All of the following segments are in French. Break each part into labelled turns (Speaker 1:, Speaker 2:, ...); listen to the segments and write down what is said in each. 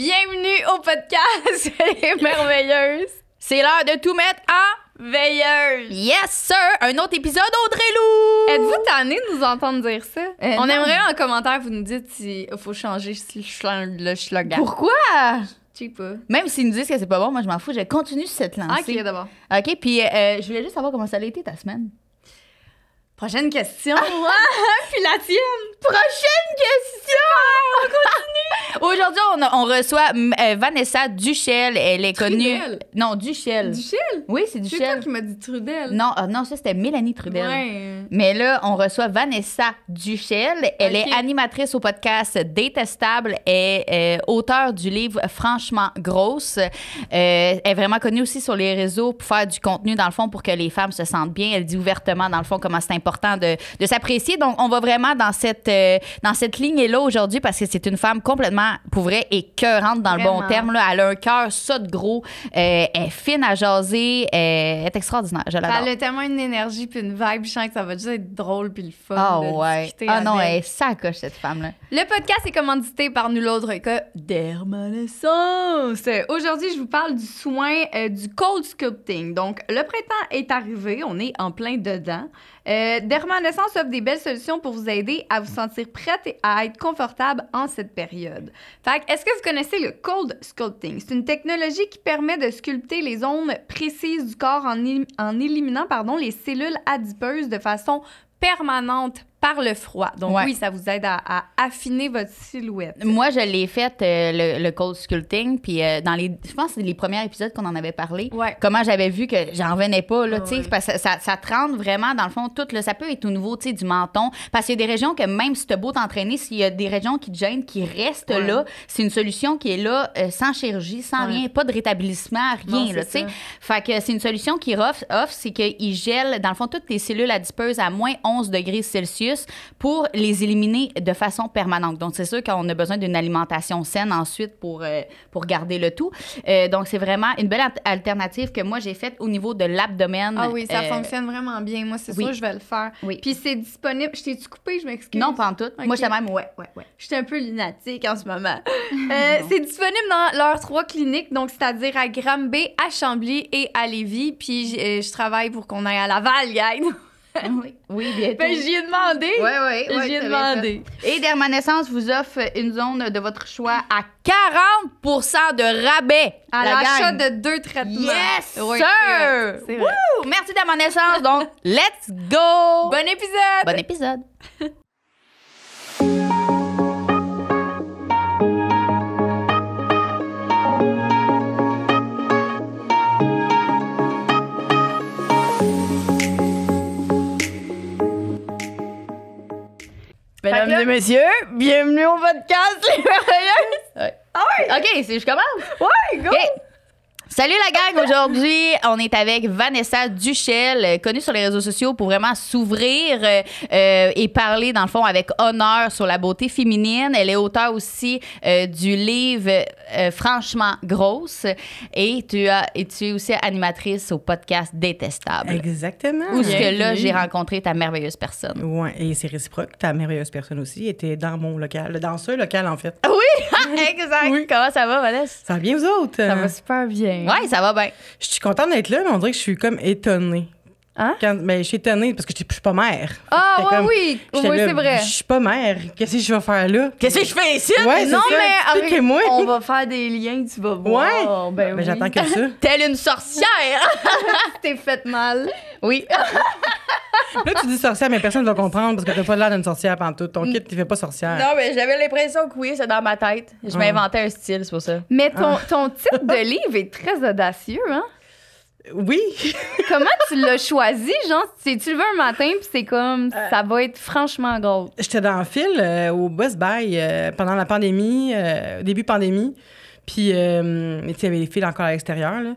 Speaker 1: Bienvenue au podcast Les Merveilleuses. C'est l'heure de tout mettre en veilleuse.
Speaker 2: Yes, sir! Un autre épisode Audrey Lou!
Speaker 1: Êtes-vous tanné de nous entendre dire ça? On
Speaker 2: non.
Speaker 1: aimerait en commentaire, vous nous dites s'il faut changer le slogan.
Speaker 2: Pourquoi?
Speaker 1: Je sais pas.
Speaker 2: Même s'ils nous disent que c'est pas bon, moi je m'en fous, je continue sur cette lancée.
Speaker 1: Ok, d'abord.
Speaker 2: OK, puis je voulais juste savoir comment ça a été ta semaine.
Speaker 1: Prochaine question. Puis la tienne.
Speaker 2: Prochaine question! On continue! Aujourd'hui, on reçoit Vanessa Duchel. Elle est connue...
Speaker 1: Trudel.
Speaker 2: Non, Duchel.
Speaker 1: Duchel?
Speaker 2: Oui, c'est
Speaker 1: C'est toi
Speaker 2: Duchel.
Speaker 1: qui m'as dit Trudel.
Speaker 2: Non, non, ça c'était Mélanie Trudel.
Speaker 1: Ouais.
Speaker 2: Mais là, on reçoit Vanessa Duchel. Elle
Speaker 1: Ok.
Speaker 2: est animatrice au podcast Détestable et auteure du livre Franchement grosse. Elle est vraiment connue aussi sur les réseaux pour faire du contenu, dans le fond, pour que les femmes se sentent bien. Elle dit ouvertement, dans le fond, comment c'est important de s'apprécier. Donc, on va vraiment dans cette ligne-là aujourd'hui parce que c'est une femme complètement, pour vrai, écœurante dans le bon
Speaker 1: Vraiment.
Speaker 2: terme. Là. Elle a un cœur, ça de gros. Elle est fine à jaser. Elle est extraordinaire. Je l'adore.
Speaker 1: Elle a tellement une énergie puis une vibe, je sens que ça va juste être drôle puis le fun
Speaker 2: Ah
Speaker 1: de
Speaker 2: ouais.
Speaker 1: discuter
Speaker 2: Ah non,
Speaker 1: avec.
Speaker 2: elle est sacoche, cette femme-là.
Speaker 1: Le podcast est commandité par nul autre que Dermanescence. Aujourd'hui, je vous parle du soin du cold sculpting. Donc, le printemps est arrivé, on est en plein dedans. Dermanescence offre des belles solutions pour vous aider à vous sentir prête et à être confortable en cette période. Fait que, est-ce que vous connaissez le cold sculpting? C'est une technologie qui permet de sculpter les zones précises du corps en éliminant les cellules adipeuses de façon permanente par le froid. Donc
Speaker 2: Ouais.
Speaker 1: oui, ça vous aide à affiner votre silhouette.
Speaker 2: Moi, je l'ai fait, le cold sculpting, puis je pense que c'est les premiers épisodes qu'on en avait parlé.
Speaker 1: Ouais.
Speaker 2: Comment j'avais vu que j'en revenais pas, là,
Speaker 1: Ah
Speaker 2: tu sais,
Speaker 1: ouais.
Speaker 2: parce que ça te rend vraiment, dans le fond, tout, là, ça peut être au niveau, tu sais, du menton, parce qu'il y a des régions que même si t'as beau t'entraîner, s'il y a des régions qui te gênent, qui restent
Speaker 1: Ouais.
Speaker 2: là, c'est une solution qui est là, sans chirurgie, sans
Speaker 1: Ouais.
Speaker 2: rien, pas de rétablissement, rien,
Speaker 1: Non,
Speaker 2: là,
Speaker 1: c'est
Speaker 2: tu sais.
Speaker 1: ça.
Speaker 2: Fait que c'est une solution qui offre, c'est qu'il gèle, dans le fond, toutes tes cellules adipeuses à moins 11 degrés Celsius pour les éliminer de façon permanente. Donc, c'est sûr qu'on a besoin d'une alimentation saine ensuite pour garder le tout. Donc, c'est vraiment une belle alternative que moi, j'ai faite au niveau de l'abdomen.
Speaker 1: Ah oui, ça fonctionne vraiment bien. Moi, c'est
Speaker 2: oui.
Speaker 1: sûr, je vais le faire.
Speaker 2: Oui.
Speaker 1: Puis c'est disponible. Je t'ai-tu coupé? Je m'excuse.
Speaker 2: Non, pas en tout.
Speaker 1: Ok.
Speaker 2: Moi, j'étais même, ouais.
Speaker 1: Je suis un peu lunatique en ce moment. C'est disponible dans leurs 3 cliniques, donc c'est-à-dire à Granby, à Chambly et à Lévis. Puis je travaille pour qu'on aille à Laval, gang.
Speaker 2: Oui, bientôt.
Speaker 1: Ben, j'y ai demandé.
Speaker 2: Oui,
Speaker 1: J'y ai demandé.
Speaker 2: Et Dermanescence vous offre une zone de votre choix à 40% de rabais.
Speaker 1: À
Speaker 2: la
Speaker 1: l'achat
Speaker 2: gang.
Speaker 1: de 2 traitements.
Speaker 2: Yes,
Speaker 1: Oui,
Speaker 2: sir!
Speaker 1: c'est vrai.
Speaker 2: Woo! Merci Dermanescence. Donc, let's go!
Speaker 1: Bon épisode!
Speaker 2: Bon épisode.
Speaker 1: Mesdames
Speaker 2: Fait que là-
Speaker 1: et messieurs, bienvenue au podcast Les Merveilleuses! Ah oui?
Speaker 2: OK, je commence.
Speaker 1: Ouais, go!
Speaker 2: OK. Salut la gang, aujourd'hui on est avec Vanessa Duchel, connue sur les réseaux sociaux pour vraiment s'ouvrir et parler dans le fond avec honneur sur la beauté féminine. Elle est auteure aussi du livre Franchement grosse et tu es aussi animatrice au podcast Détestable.
Speaker 3: Exactement.
Speaker 2: Où ce que là
Speaker 1: Bienvenue.
Speaker 2: j'ai rencontré ta merveilleuse personne.
Speaker 3: Ouais, et c'est réciproque. Ta merveilleuse personne aussi était dans mon local, dans ce local en fait.
Speaker 2: Oui, exact.
Speaker 3: Oui.
Speaker 2: Comment ça va Vanessa?
Speaker 3: Ça va bien vous autres?
Speaker 1: Ça va super bien.
Speaker 2: Oui, ça va bien.
Speaker 3: Je suis contente d'être là, mais on dirait que je suis comme étonnée.
Speaker 1: Hein?
Speaker 3: Mais je suis étonnée parce que je suis pas mère.
Speaker 1: Ah,
Speaker 3: J'étais
Speaker 1: ouais,
Speaker 3: comme-
Speaker 1: oui,
Speaker 3: j'étais
Speaker 1: oui,
Speaker 3: là,
Speaker 1: c'est vrai.
Speaker 3: Je suis pas mère. Qu'est-ce que je vais faire là?
Speaker 2: Qu'est-ce que je fais ici?
Speaker 3: Ouais, c'est
Speaker 1: Non,
Speaker 3: ça.
Speaker 1: mais
Speaker 3: Expliquez-moi.
Speaker 1: on va faire des liens, tu vas voir.
Speaker 3: Ouais.
Speaker 1: Ben, oui.
Speaker 3: J'attends que ça.
Speaker 2: Telle une sorcière.
Speaker 1: T'es fait mal.
Speaker 2: Oui.
Speaker 3: Là, tu dis sorcière, mais personne ne va comprendre parce que t'as pas l'air d'une sorcière pantoute. Ton kit, tu fais pas sorcière.
Speaker 2: Non, mais j'avais l'impression que oui, c'est dans ma tête. Je m'inventais un style, c'est pour ça.
Speaker 1: Mais ton titre de livre est très audacieux, hein?
Speaker 3: Oui.
Speaker 1: Comment tu l'as choisi? Genre, tu levé un matin puis c'est comme, ça va être franchement gros.
Speaker 3: J'étais dans le fil au Best Buy pendant la pandémie, début pandémie. Puis, tu sais, il y avait les fils encore à l'extérieur, là.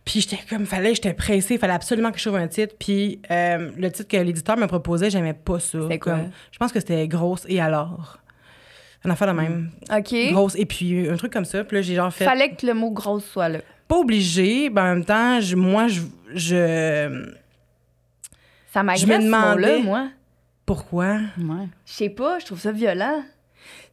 Speaker 3: Puis j'étais comme, j'étais pressée, il fallait absolument que je trouve un titre. Puis le titre que l'éditeur me proposait, j'aimais pas ça.
Speaker 1: C'était quoi?
Speaker 3: Comme, je pense que c'était Grosse et alors. Une affaire de même.
Speaker 1: OK.
Speaker 3: Grosse et puis un truc comme ça. Puis là, j'ai genre fait.
Speaker 1: Fallait que le mot grosse soit là.
Speaker 3: Pas obligé, mais en même temps, moi,
Speaker 1: Ça
Speaker 3: Je
Speaker 1: m'agresse
Speaker 3: me
Speaker 1: ce mot-là,
Speaker 3: demandais-
Speaker 1: moi.
Speaker 3: Pourquoi?
Speaker 2: Ouais.
Speaker 1: Je sais pas, je trouve ça violent.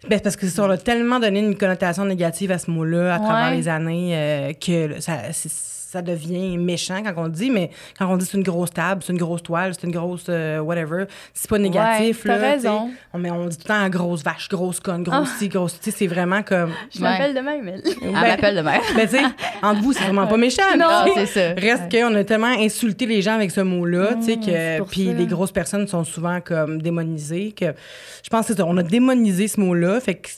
Speaker 3: Ben, parce que c'est ça, on a tellement donné une connotation négative à ce mot-là à travers
Speaker 1: Ouais.
Speaker 3: les années que ça devient méchant quand on le dit, mais quand on dit c'est une grosse table, c'est une grosse toile, c'est une grosse whatever, c'est pas négatif.
Speaker 1: Ouais, t'as
Speaker 3: là,
Speaker 1: raison.
Speaker 3: tu sais. On dit tout le temps grosse vache, grosse conne, grosse ci, grosse... Tu sais, c'est vraiment comme...
Speaker 1: Je m'appelle de même, elle.
Speaker 2: Elle m'appelle de même.
Speaker 3: Ben, tu sais, entre vous, c'est vraiment pas méchant.
Speaker 1: Non.
Speaker 2: Ah,
Speaker 3: tu sais.
Speaker 2: c'est ça.
Speaker 3: Reste qu'on a tellement insulté les gens avec ce mot-là, tu sais,
Speaker 1: c'est
Speaker 3: que
Speaker 1: pour
Speaker 3: puis
Speaker 1: ça.
Speaker 3: les grosses personnes sont souvent comme démonisées, que je pense que c'est ça, on a démonisé ce mot-là, fait que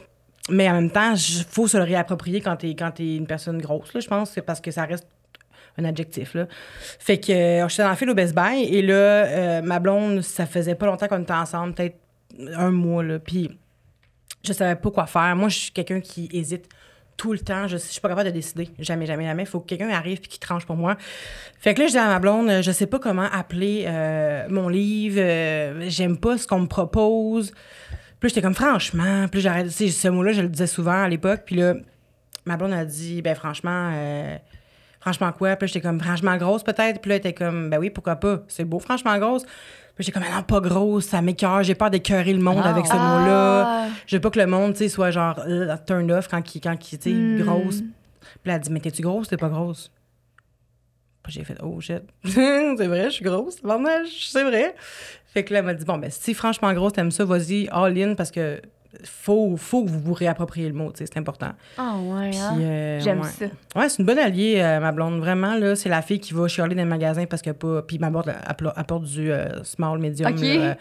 Speaker 3: mais en même temps, faut se le réapproprier quand t'es une personne grosse, là, je pense, c'est parce que ça reste un adjectif, là. Fait que j'étais dans le fil au Best Buy et là, ma blonde, ça faisait pas longtemps qu'on était ensemble, peut-être un mois, là, puis je savais pas quoi faire. Moi, je suis quelqu'un qui hésite tout le temps. Je suis pas capable de décider. Jamais, jamais, jamais. Il faut que quelqu'un arrive puis qu'il tranche pour moi. Fait que là, je dis à ma blonde, je sais pas comment appeler mon livre. J'aime pas ce qu'on me propose. Puis j'étais comme, franchement. Puis j'arrête. Tu sais, ce mot-là, je le disais souvent à l'époque. Puis là, ma blonde a dit, ben franchement quoi? Puis là, j'étais comme, franchement grosse peut-être. Puis là, elle était comme, ben oui, pourquoi pas? C'est beau, franchement grosse. Puis j'étais comme, non, pas grosse, ça m'écoeure. J'ai peur d'écœurer le monde avec ce mot-là. Je veux pas que le monde, tu sais, soit genre turn off quand il tu sais, grosse. Puis là, elle dit, mais t'es-tu grosse? T'es pas grosse? Puis j'ai fait, oh shit. C'est vrai, je suis grosse. C'est vrai. Fait que là, elle m'a dit, bon, ben, si franchement grosse, t'aimes ça, vas-y, all in, parce que faut que vous vous réappropriez le mot, tu sais, c'est important.
Speaker 1: Ah ouais,
Speaker 3: Puis,
Speaker 1: hein? J'aime
Speaker 3: ouais.
Speaker 1: ça.
Speaker 3: Ouais, c'est une bonne alliée, ma blonde. Vraiment, là, c'est la fille qui va chialer dans les magasins parce que pas. Puis ma blonde apporte du small, medium.
Speaker 1: OK.
Speaker 3: Là.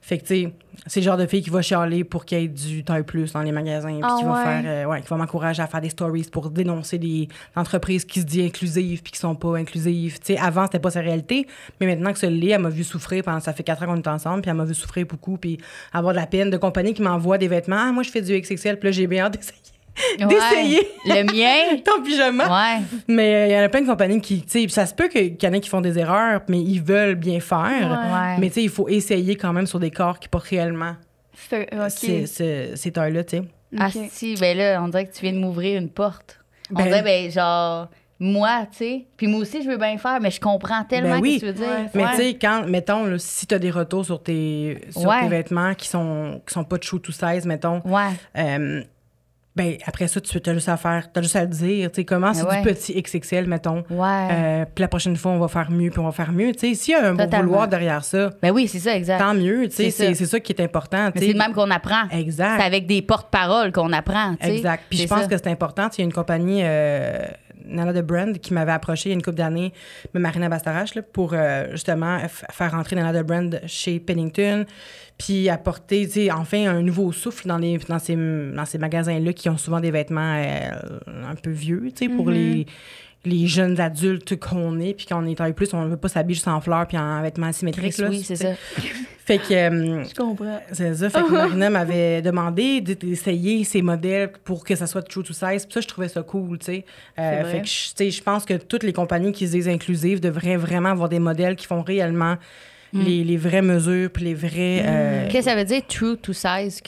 Speaker 3: Fait que, tu sais, c'est le genre de fille qui va chialer pour qu'il y ait du taille plus dans les magasins. Puis qui va
Speaker 1: ouais.
Speaker 3: faire. Qui va m'encourager à faire des stories pour dénoncer des entreprises qui se disent inclusives puis qui sont pas inclusives. Tu sais, avant, c'était pas sa réalité. Mais maintenant que ça l'est, elle m'a vu souffrir pendant. Ça fait 4 ans qu'on est ensemble. Puis elle m'a vu souffrir beaucoup. Puis avoir de la peine de compagnie qui m'envoie des vêtements. Ah, moi, je fais du XXL. Puis là, j'ai bien hâte d'essayer. D'essayer
Speaker 2: Le mien.
Speaker 3: ton pyjama.
Speaker 2: Ouais.
Speaker 3: Mais il y en a plein de compagnies qui, tu sais, ça se peut qu'il y en ait qui font des erreurs, mais ils veulent bien faire.
Speaker 2: Ouais.
Speaker 3: Mais tu sais, il faut essayer quand même sur des corps qui portent réellement
Speaker 1: OK.
Speaker 3: ces tailles-là, tu sais.
Speaker 2: Ah,
Speaker 1: OK.
Speaker 2: si, ben là, on dirait que tu viens de m'ouvrir une porte. On
Speaker 3: Ben-
Speaker 2: dirait, ben, genre, moi, tu sais. Puis moi aussi, je veux bien faire, mais je comprends tellement
Speaker 3: Ben oui.
Speaker 2: ce que tu veux dire.
Speaker 1: Ouais.
Speaker 3: Mais
Speaker 2: Ouais.
Speaker 3: tu sais, quand, mettons, là, si tu as des retours sur tes vêtements qui sont pas de true to size, mettons,
Speaker 2: Ouais.
Speaker 3: ben après ça, tu as juste à faire, t'as juste à le dire, tu sais, comment c'est
Speaker 2: ouais.
Speaker 3: du petit XXL, mettons.
Speaker 2: Ouais.
Speaker 3: Puis la prochaine fois, on va faire mieux, puis on va faire mieux. Tu sais, s'il y a un bon
Speaker 2: Totalement.
Speaker 3: vouloir derrière ça,
Speaker 2: Ben oui, c'est ça, exact.
Speaker 3: tant mieux, tu sais,
Speaker 2: C'est ça.
Speaker 3: c'est ça qui est important. tu
Speaker 2: Mais
Speaker 3: sais.
Speaker 2: c'est le même qu'on apprend.
Speaker 3: Exact.
Speaker 2: C'est avec des porte-paroles qu'on apprend, tu sais.
Speaker 3: Exact. Puis je
Speaker 2: C'est
Speaker 3: pense
Speaker 2: ça.
Speaker 3: que c'est important. Il y a une compagnie, Nana de Brand, qui m'avait approché il y a une couple d'années, Marina Bastarache, là, pour justement faire rentrer Nana de Brand chez Pennington, puis apporter, tu sais, enfin un nouveau souffle dans ces magasins-là qui ont souvent des vêtements un peu vieux, tu sais, pour les jeunes adultes qu'on est, puis qu'on est taille plus, on ne veut pas s'habiller juste en fleurs puis en vêtements asymétriques.
Speaker 2: Chris,
Speaker 3: là,
Speaker 2: oui, c'est
Speaker 3: tu sais.
Speaker 2: ça.
Speaker 3: Fait que...
Speaker 1: Je comprends.
Speaker 3: c'est ça. Fait que Marina m'avait demandé d'essayer ces modèles pour que ça soit true to size. Puis ça, je trouvais ça cool, tu sais.
Speaker 1: vrai.
Speaker 3: Fait que, tu sais, je pense que toutes les compagnies qui se disent inclusives devraient vraiment avoir des modèles qui font réellement les vraies mesures puis les vrais...
Speaker 2: Qu'est-ce que ça veut dire, true to size?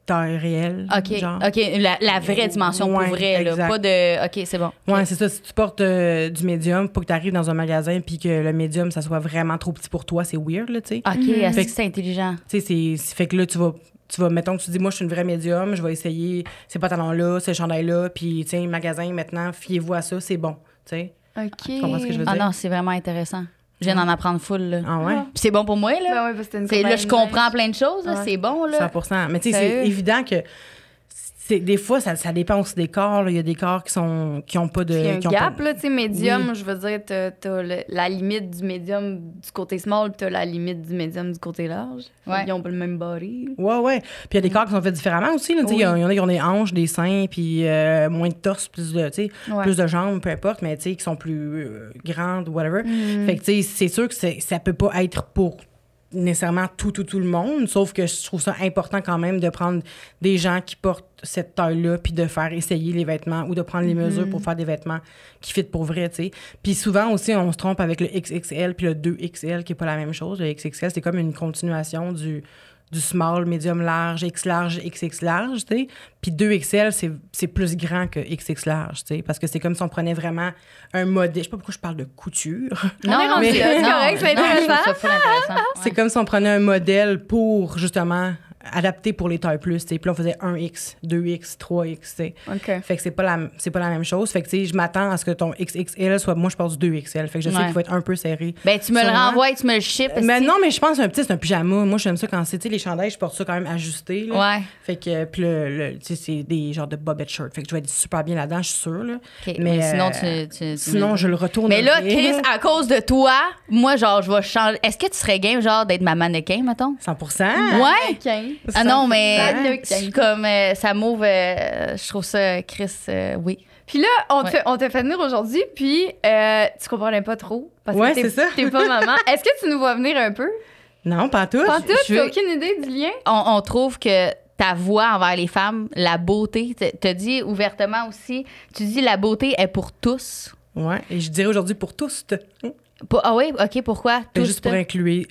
Speaker 3: taille réelle,
Speaker 2: OK,
Speaker 3: genre.
Speaker 2: OK, la vraie dimension
Speaker 3: Ouais,
Speaker 2: pour vrai, là.
Speaker 3: exact.
Speaker 2: Pas de... OK, c'est bon.
Speaker 3: Ouais, c'est ça. Si tu portes du médium, pour que tu arrives dans un magasin puis que le médium, ça soit vraiment trop petit pour toi, c'est weird, là, tu sais.
Speaker 2: OK, est-ce
Speaker 3: Fait
Speaker 2: que
Speaker 3: que-
Speaker 2: c'est intelligent?
Speaker 3: Tu sais, fait que là, tu vas, mettons que tu dis, moi, je suis une vraie médium, je vais essayer ces pantalons-là, ces chandails-là, puis, tu sais, magasin, maintenant, fiez-vous à ça, c'est bon, tu sais.
Speaker 1: OK.
Speaker 3: Tu comprends ce que je veux
Speaker 2: Ah
Speaker 3: dire?
Speaker 2: non, c'est vraiment intéressant. Je viens d'en apprendre full, là.
Speaker 3: Ah ouais?
Speaker 2: Puis c'est bon pour moi, là.
Speaker 1: Ben ouais, parce que c'était une
Speaker 2: C'est, là, je comprends
Speaker 1: compagnie.
Speaker 2: plein de choses, là.
Speaker 1: Ouais.
Speaker 2: C'est bon, là.
Speaker 3: 100%. Mais tu sais,
Speaker 2: Sérieux?
Speaker 3: c'est évident que des fois, ça dépend aussi des corps. là. Il y a des corps qui ont pas de...
Speaker 1: Il y a un
Speaker 3: qui ont
Speaker 1: gap,
Speaker 3: pas-
Speaker 1: là, tu sais, médium,
Speaker 3: Oui.
Speaker 1: je veux dire, t'as la limite du médium du côté small, puis t'as la limite du médium du côté large.
Speaker 2: Ouais.
Speaker 1: Ils ont pas le même body.
Speaker 3: Ouais. Puis il y a des corps qui sont faits différemment aussi. Là, tu sais. Il y en a qui ont des hanches, des seins, puis moins de torse, plus de, tu sais,
Speaker 1: Ouais.
Speaker 3: plus de jambes, peu importe, mais tu sais, qui sont plus grandes, whatever. Fait que, tu sais, c'est sûr que ça peut pas être pour nécessairement tout le monde, sauf que je trouve ça important quand même de prendre des gens qui portent cette taille-là puis de faire essayer les vêtements ou de prendre les mesures pour faire des vêtements qui fit pour vrai, tu sais. Puis souvent aussi, on se trompe avec le XXL puis le 2XL qui est pas la même chose. Le XXL, c'est comme une continuation du small, medium large, X large, XX large, tu sais. Puis 2XL, c'est plus grand que XX large, tu sais, parce que c'est comme si on prenait vraiment un modèle. Je sais pas pourquoi je parle de couture.
Speaker 1: On est rendu là, c'est correct, c'est
Speaker 2: non, je trouve
Speaker 1: intéressant.
Speaker 2: ça full intéressant.
Speaker 3: C'est comme si on prenait un modèle pour, justement, adapté pour les tailles plus, tu sais. Puis là, on faisait 1X, 2X, 3X, tu sais.
Speaker 1: OK.
Speaker 3: Fait que c'est pas la même chose. Fait que, tu sais, je m'attends à ce que ton XXL soit... Moi, je porte du 2XL. Fait que je sais qu'il faut être un peu serré.
Speaker 2: Ben, tu me le
Speaker 3: Sûrement.
Speaker 2: renvoies, tu me le ships.
Speaker 3: Mais non, mais je pense que c'est un pyjama. Moi, j'aime ça quand c'est, tu sais, les chandails, je porte ça quand même ajusté, là.
Speaker 2: Ouais.
Speaker 3: Fait que, puis tu sais, c'est des genres de bobette shirt. Fait que je vais être super bien là-dedans, je suis sûre, là.
Speaker 2: OK. Mais sinon, tu
Speaker 3: Sinon, je le retourne.
Speaker 2: Mais là, Chris, à cause de toi, moi, genre, je vais changer. Est-ce que tu serais game, genre, d'être ma mannequin, mettons?
Speaker 3: 100%.
Speaker 2: Ouais.
Speaker 1: OK.
Speaker 2: Ah non, mais
Speaker 1: Mannequin.
Speaker 2: je suis comme ça m'ouvre. Je trouve ça, Chris, oui.
Speaker 1: Puis là, on t'a fait venir aujourd'hui, puis tu comprenais pas trop. Parce
Speaker 3: Ouais,
Speaker 1: que
Speaker 3: c'est ça.
Speaker 1: t'es pas maman. Est-ce que tu nous vois venir un peu?
Speaker 3: Non, pas tout.
Speaker 1: Pas tout?
Speaker 2: je
Speaker 1: T'as
Speaker 2: veux-
Speaker 1: aucune idée du lien?
Speaker 2: On trouve que ta voix envers les femmes, la beauté, t'as dit ouvertement aussi, tu dis la beauté est pour tous.
Speaker 3: Ouais, et je dirais aujourd'hui pour tous.
Speaker 2: Ah oui, OK, pourquoi? Tous.
Speaker 3: Juste pour inclure.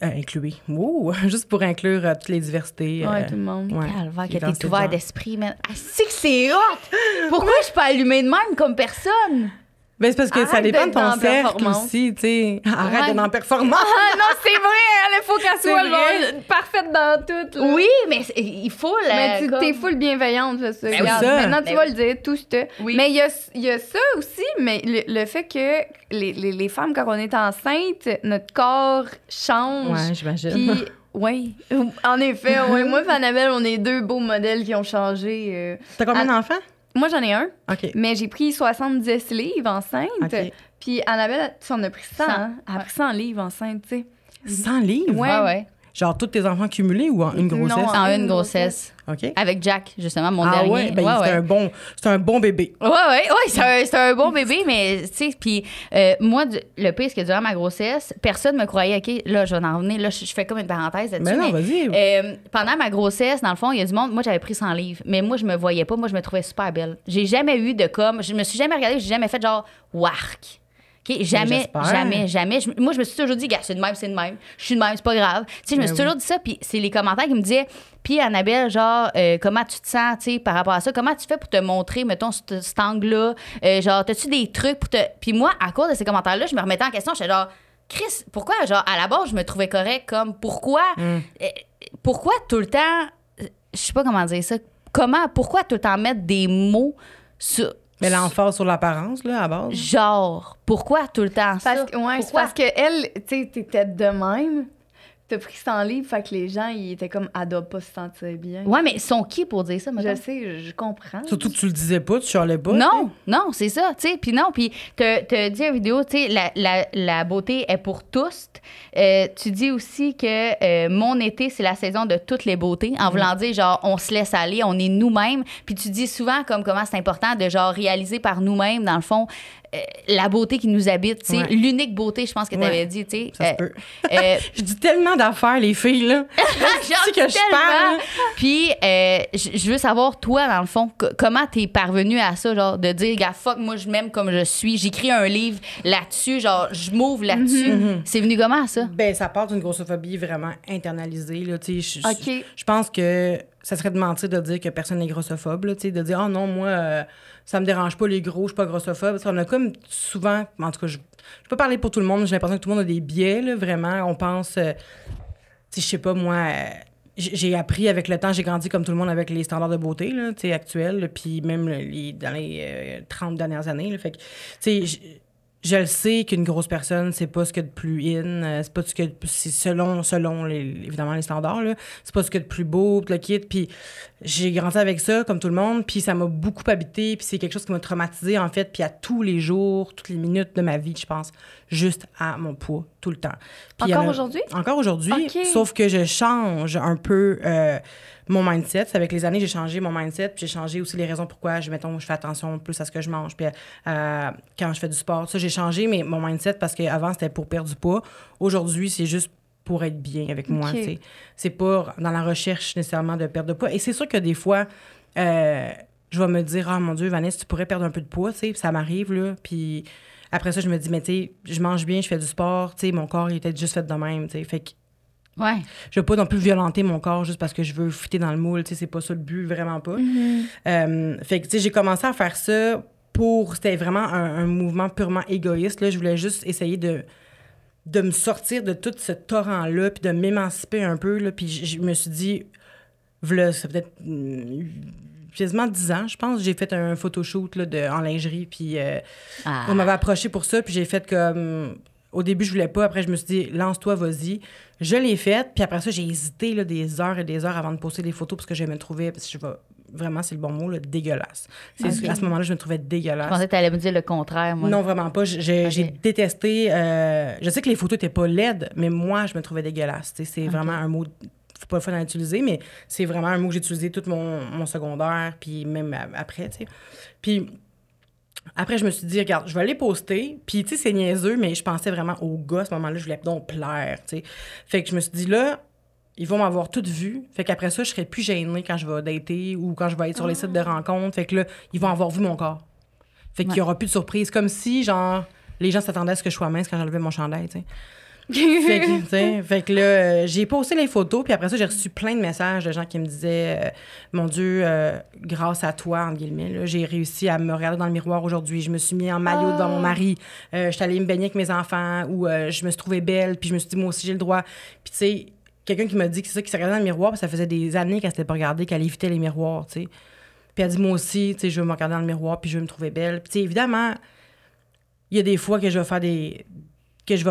Speaker 3: Ouh, juste pour inclure toutes les diversités.
Speaker 1: Ouais, tout le monde.
Speaker 3: Ouais.
Speaker 2: Calvaire,
Speaker 3: qui est
Speaker 2: que
Speaker 3: dans
Speaker 2: t'es
Speaker 3: ce
Speaker 2: ouvert
Speaker 3: genre.
Speaker 2: d'esprit, man. Ah, c'est que c'est hot! Pourquoi je suis pas allumée de même comme personne?
Speaker 3: Ben, c'est parce que ça
Speaker 1: Arrête
Speaker 3: dépend de
Speaker 1: d'être dans
Speaker 3: ton
Speaker 1: la
Speaker 3: cercle
Speaker 1: performance.
Speaker 3: aussi, tu sais. Arrête
Speaker 2: Ouais.
Speaker 3: d'être en performance.
Speaker 1: Ah non, c'est vrai! Il faut qu'elle
Speaker 3: C'est
Speaker 1: soit
Speaker 3: vrai.
Speaker 1: genre, parfaite dans tout. Là.
Speaker 2: Oui, mais il faut la.
Speaker 1: Mais t'es
Speaker 2: comme-
Speaker 1: full bienveillante, là, ça.
Speaker 2: Ben
Speaker 1: Regarde,
Speaker 3: oui, ça.
Speaker 1: maintenant, tu
Speaker 2: Ben
Speaker 1: vas
Speaker 2: oui.
Speaker 1: le dire, tout ça.
Speaker 2: Oui.
Speaker 1: Mais il y a ça aussi, mais le fait que les femmes, quand on est enceinte, notre corps change.
Speaker 3: Ouais, j'imagine.
Speaker 1: Puis, oui, en effet, ouais, moi et Annabelle, on est deux beaux modèles qui ont changé.
Speaker 3: T'as combien d'enfants?
Speaker 1: Moi, j'en ai un,
Speaker 3: OK.
Speaker 1: mais j'ai pris 70 livres enceinte.
Speaker 3: OK.
Speaker 1: Puis Annabelle, tu en as pris 100,
Speaker 2: 100,
Speaker 1: hein? Elle a pris 100 livres enceinte, tu sais.
Speaker 3: 100 livres?
Speaker 1: Ouais.
Speaker 2: Ouais.
Speaker 3: Genre, tous tes enfants cumulés ou en une grossesse?
Speaker 1: Non,
Speaker 2: En une grossesse.
Speaker 3: OK.
Speaker 2: Avec Jack, justement, mon
Speaker 3: Ah
Speaker 2: dernier.
Speaker 3: ouais? Ben,
Speaker 2: ouais.
Speaker 3: c'est un bon bébé.
Speaker 2: Ouais, c'est un bon bébé, mais tu sais, puis moi, le pire, c'est que durant ma grossesse, personne me croyait, OK, là, je vais en revenir, là, je fais comme une parenthèse là-dessus.
Speaker 3: Ben non,
Speaker 2: mais,
Speaker 3: vas-y.
Speaker 2: pendant ma grossesse, dans le fond, il y a du monde, moi, j'avais pris 100 livres, mais moi, je me voyais pas, moi, je me trouvais super belle. J'ai jamais eu de comme, je me suis jamais regardée, j'ai jamais fait genre, wark. OK, jamais. Moi, je me suis toujours dit, gars, c'est de même. Je suis de même, c'est pas grave. Tu sais, je me suis toujours dit ça, puis c'est les commentaires qui me disaient, puis Annabelle, genre, comment tu te sens, tu sais, par rapport à ça? Comment tu fais pour te montrer, mettons, cet angle-là? Genre, t'as-tu des trucs pour te. Puis moi, à cause de ces commentaires-là, je me remettais en question, j'étais genre, Chris, pourquoi, genre, à la base, je me trouvais correct, comme, pourquoi tout le temps, je sais pas comment dire ça, pourquoi tout le temps mettre des mots sur.
Speaker 3: Mais l'emphase sur l'apparence, là, à base.
Speaker 2: Genre, pourquoi tout le temps ça?
Speaker 1: Parce que, ouais, c'est
Speaker 2: Pourquoi?
Speaker 1: parce que elle, tu sais, t'étais de même. T'as pris 100 livres, fait que les gens, ils étaient comme, elle doit pas se sentir bien.
Speaker 2: Ouais, mais ils sont qui pour dire ça,
Speaker 1: Je
Speaker 2: mettons?
Speaker 1: sais, je comprends.
Speaker 3: Surtout que tu le disais pas, tu chialais pas.
Speaker 2: Non, c'est ça, tu sais. Puis non, puis t'as dit en vidéo, tu sais, la beauté est pour tous. Tu dis aussi que mon été, c'est la saison de toutes les beautés, en voulant dire, genre, on se laisse aller, on est nous-mêmes. Puis tu dis souvent comme comment c'est important de, genre, réaliser par nous-mêmes, dans le fond, la beauté qui nous habite, tu sais.
Speaker 3: Ouais.
Speaker 2: L'unique beauté, je pense que t'avais
Speaker 3: Ouais.
Speaker 2: dit, tu sais.
Speaker 3: Ça se peut. Je dis tellement d'affaires, les filles, là.
Speaker 2: Genre,
Speaker 3: que je parle.
Speaker 2: Puis, je veux savoir, toi, dans le fond, comment t'es parvenu à ça, genre, de dire, gars, fuck, moi, je m'aime comme je suis. J'écris un livre là-dessus, genre, je m'ouvre là-dessus. C'est venu comment, ça?
Speaker 3: Ben, ça part d'une grossophobie vraiment internalisée, là, tu sais.
Speaker 1: OK.
Speaker 3: Je pense que ça serait de mentir de dire que personne n'est grossophobe, là, tu sais, de dire, oh non, moi, ça me dérange pas les gros, je suis pas grossophobe. Parce qu'on a comme souvent, en tout cas, je peux pas parler pour tout le monde, j'ai l'impression que tout le monde a des biais, là, vraiment. On pense, tu sais, je sais pas, moi, j'ai appris avec le temps, j'ai grandi comme tout le monde avec les standards de beauté, là, tu sais, actuels, là, puis même dans les 30 dernières années, là, fait que, tu sais, je le sais qu'une grosse personne, c'est pas ce qu'il y a de plus in, c'est pas ce que c'est selon évidemment les standards, là, c'est pas ce qu'il y a de plus beau, tout le kit, puis j'ai grandi avec ça comme tout le monde, puis ça m'a beaucoup habité, puis c'est quelque chose qui m'a traumatisée en fait, puis à tous les jours, toutes les minutes de ma vie, je pense, juste à mon poids tout le temps. Puis
Speaker 1: Encore aujourd'hui?
Speaker 3: Encore aujourd'hui,
Speaker 1: OK.
Speaker 3: sauf que je change un peu mon mindset. C'est avec les années, j'ai changé mon mindset, puis j'ai changé aussi les raisons pourquoi, mettons, je fais attention plus à ce que je mange, puis quand je fais du sport. Ça, j'ai changé mon mindset parce qu'avant, c'était pour perdre du poids. Aujourd'hui, c'est juste pour être bien avec moi.
Speaker 1: OK.
Speaker 3: Tu sais. C'est pas dans la recherche nécessairement de perdre de poids. Et c'est sûr que des fois, je vais me dire, ah mon Dieu, Vanessa, tu pourrais perdre un peu de poids, tu sais, puis ça m'arrive, là. Puis après ça, je me dis, mais tu sais, je mange bien, je fais du sport, tu sais, mon corps, il était juste fait de même, tu sais. Fait que
Speaker 2: Ouais.
Speaker 3: je veux pas non plus violenter mon corps juste parce que je veux fitter dans le moule, tu sais, c'est pas ça le but, vraiment pas. Fait que, tu sais, j'ai commencé à faire ça c'était vraiment un mouvement purement égoïste, là. Je voulais juste essayer de me sortir de tout ce torrent-là puis de m'émanciper un peu, là. Puis je me suis dit, V'là, ça peut-être quasiment 10 ans, je pense. J'ai fait un photoshoot là, en lingerie, puis on m'avait approché pour ça, puis j'ai fait comme... Au début, je voulais pas. Après, je me suis dit, lance-toi, vas-y. Je l'ai faite, puis après ça, j'ai hésité là, des heures et des heures avant de poster des photos parce que je me trouvais... Parce que vraiment, c'est le bon mot, là, dégueulasse. À ce moment-là, je me trouvais dégueulasse.
Speaker 2: Je pensais que tu allais me dire le contraire, moi.
Speaker 3: Non, vraiment pas. J'ai détesté... je sais que les photos étaient pas laides, mais moi, je me trouvais dégueulasse. C'est vraiment un mot... C'est pas le fun à utiliser, mais c'est vraiment un mot que j'ai utilisé tout mon secondaire, puis même après, tu sais. Puis après, je me suis dit, regarde, je vais les poster. Puis, tu sais, c'est niaiseux, mais je pensais vraiment au gars à ce moment-là. Je voulais donc plaire, tu sais. Fait que je me suis dit, là, ils vont m'avoir toutes vues. Fait qu'après ça, je serai plus gênée quand je vais dater ou quand je vais être sur les sites de rencontres. Fait que là, ils vont avoir vu mon corps. Fait qu'il y aura plus de surprise. Comme si, genre, les gens s'attendaient à ce que je sois mince quand j'enlevais mon chandail, tu sais. fait que là, j'ai posté les photos, puis après ça, j'ai reçu plein de messages de gens qui me disaient mon Dieu, grâce à toi, entre guillemets, là, j'ai réussi à me regarder dans le miroir aujourd'hui. Je me suis mis en maillot devant mon mari. Je suis allée me baigner avec mes enfants, ou je me suis trouvée belle, puis je me suis dit, moi aussi, j'ai le droit. Puis, tu sais, quelqu'un qui m'a dit que c'est ça, qui s'est regardé dans le miroir, puis ça faisait des années qu'elle s'était pas regardée, qu'elle évitait les miroirs, tu sais. Puis elle dit, moi aussi, tu sais, je veux me regarder dans le miroir, puis je veux me trouver belle. Puis, tu sais, évidemment, il y a des fois que je vais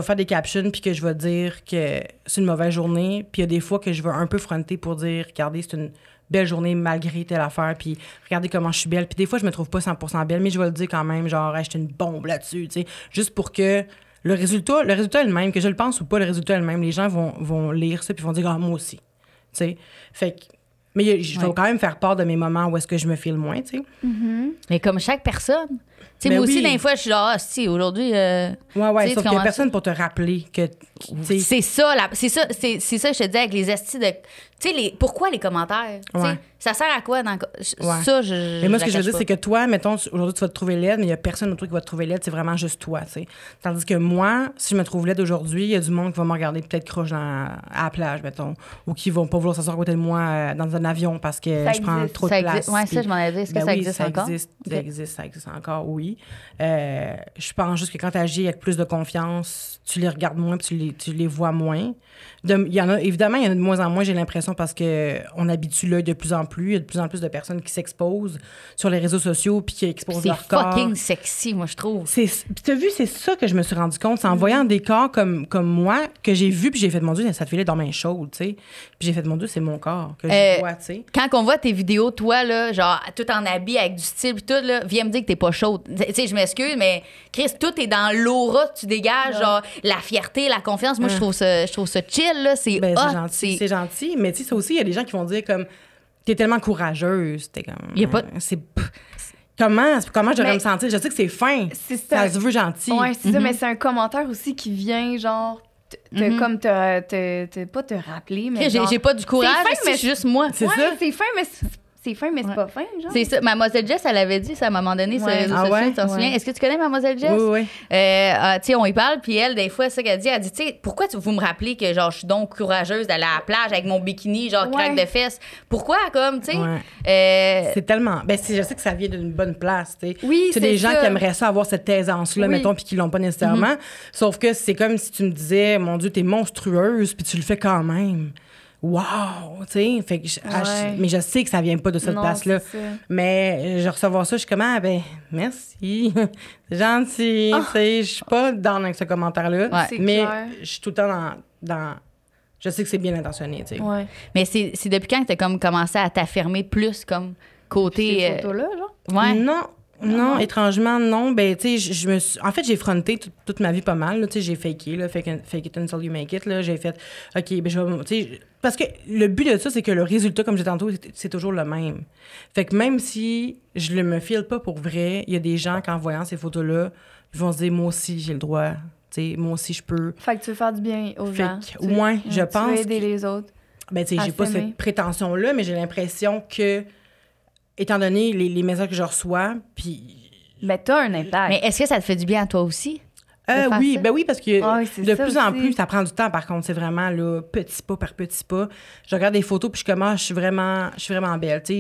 Speaker 3: faire des captions puis que je vais dire que c'est une mauvaise journée. Puis il y a des fois que je vais un peu fronter pour dire, regardez, c'est une belle journée malgré telle affaire. Puis regardez comment je suis belle. Puis des fois, je me trouve pas 100% belle, mais je vais le dire quand même, genre, hey, j'étais une bombe là-dessus, tu sais. Juste pour que le résultat est le même, que je le pense ou pas, le résultat est le même. Les gens vont lire ça puis vont dire, ah, moi aussi, tu sais. Fait que... Mais je vais quand même faire part de mes moments où est-ce que je me file moins, tu sais.
Speaker 2: Mm-hmm. Mais comme chaque personne. Tu sais,
Speaker 3: Ben
Speaker 2: moi aussi,
Speaker 3: oui.
Speaker 2: des fois, je suis là, ah, si, aujourd'hui.
Speaker 3: Ouais, sauf qu'il n'y a personne pour te rappeler que.
Speaker 2: C'est ça, c'est ça, que je te dis avec les estis de. Tu sais, pourquoi les commentaires?
Speaker 3: Ouais.
Speaker 2: Ça sert à quoi? Ça,
Speaker 3: Mais moi, ce que je veux dire, c'est que toi, mettons, aujourd'hui, tu vas te trouver laide, mais il n'y a personne autour qui va te trouver laide, c'est vraiment juste toi, tu sais. Tandis que moi, si je me trouve laide aujourd'hui, il y a du monde qui va me regarder peut-être croche à la plage, mettons, ou qui vont pas vouloir s'asseoir à côté de moi dans un avion parce que je prends trop de place.
Speaker 2: Ouais, ça, je m'en ai dit. Est-ce que ça existe encore?
Speaker 3: Ça existe encore, oui. Je pense juste que quand tu agis avec plus de confiance, tu les regardes moins puis tu les vois moins. Évidemment, il y en a de moins en moins, j'ai l'impression, parce qu'on habitue l'œil de plus en plus. Il y a de plus en plus de personnes qui s'exposent sur les réseaux sociaux puis qui exposent leur corps.
Speaker 2: C'est fucking sexy, moi, je trouve.
Speaker 3: Puis t'as vu, c'est ça que je me suis rendu compte. C'est en voyant des corps comme moi que j'ai vu puis j'ai fait, mon Dieu, ça te fait dans main chaude, tu sais. Puis j'ai fait, mon Dieu, c'est mon corps que je vois, tu sais.
Speaker 2: Quand on voit tes vidéos, toi, là, genre, tout en habit avec du style puis tout, là, viens me dire que t'es pas chaude. Tu sais, je m'excuse, mais Chris, tout est dans l'aura que tu dégages, genre, la fierté, la confiance. Moi, je trouve ça chill, là. C'est hot.
Speaker 3: C'est gentil, mais tu sais, ça aussi, il y a des gens qui vont dire comme, t'es tellement courageuse. T'es comme.
Speaker 2: Il y a pas.
Speaker 3: Comment je devrais me sentir? Je sais que c'est fin.
Speaker 1: C'est ça.
Speaker 3: Ça se veut gentil.
Speaker 1: Ouais, c'est ça, mais c'est un commentaire aussi qui vient, genre, comme pas te rappeler, mais.
Speaker 2: J'ai pas du courage,
Speaker 1: c'est fin, mais
Speaker 2: c'est juste moi.
Speaker 3: C'est
Speaker 1: ouais,
Speaker 3: ça.
Speaker 1: c'est fin, mais c'est fin, mais c'est pas fin, genre.
Speaker 2: C'est ça. Mademoiselle Jess, elle avait dit ça à un moment donné sur les réseaux sociaux, tu t'en souviens? Est-ce que tu connais Mademoiselle Jess?
Speaker 3: Oui.
Speaker 2: Tu sais, on y parle, puis elle, des fois, c'est ça qu'elle dit. Elle dit, tu sais, pourquoi vous me rappelez que, genre, je suis donc courageuse d'aller à la plage avec mon bikini, genre, craque de fesses? Pourquoi, comme, tu sais?
Speaker 3: C'est tellement. Ben, je sais que ça vient d'une bonne place, tu sais.
Speaker 1: Oui,
Speaker 3: c'est des gens qui aimeraient ça avoir cette aisance-là, mettons, puis qui l'ont pas nécessairement. Sauf que c'est comme si tu me disais, mon Dieu, t'es monstrueuse, puis tu le fais quand même. Wow! Tu sais, fait que mais je sais que ça vient pas de cette place-là. Mais je recevoir ça, je suis comme, ah, ben, merci. C'est gentil. Tu sais, je suis pas dans avec ce commentaire-là. Mais je suis tout le temps dans. Je sais que c'est bien intentionné, tu sais.
Speaker 1: Ouais.
Speaker 2: Mais c'est depuis quand que t'as comme commencé à t'affirmer plus comme côté.
Speaker 1: Ces photos-là, genre?
Speaker 2: Ouais.
Speaker 3: Non, étrangement, non. Ben, tu sais, en fait, j'ai fronté toute ma vie pas mal. Tu sais, j'ai faké, là, fake it until you make it, là. J'ai fait, OK, ben, je vais, tu sais, parce que le but de ça, c'est que le résultat, comme j'ai tantôt, c'est toujours le même. Fait que même si je ne me file pas pour vrai, il y a des gens, qu'en voyant ces photos-là, ils vont se dire, moi aussi, j'ai le droit. Tu sais, moi aussi, je peux.
Speaker 1: Fait que tu veux faire du bien aux gens.
Speaker 3: Ouais, je pense.
Speaker 1: Tu veux aider les autres.
Speaker 3: Ben, tu sais, j'ai pas cette prétention-là, mais j'ai l'impression que, étant donné les messages que je reçois, puis...
Speaker 1: Ben, t'as un impact.
Speaker 2: Mais est-ce que ça te fait du bien à toi aussi? faire
Speaker 3: Oui,
Speaker 2: ça?
Speaker 3: ben oui, parce que
Speaker 1: Ouais, c'est
Speaker 3: de
Speaker 1: ça
Speaker 3: plus en
Speaker 1: aussi.
Speaker 3: plus, ça prend du temps, par contre. C'est vraiment, là, petit pas par petit pas. Je regarde des photos, puis je commence, je suis vraiment belle. Tu sais,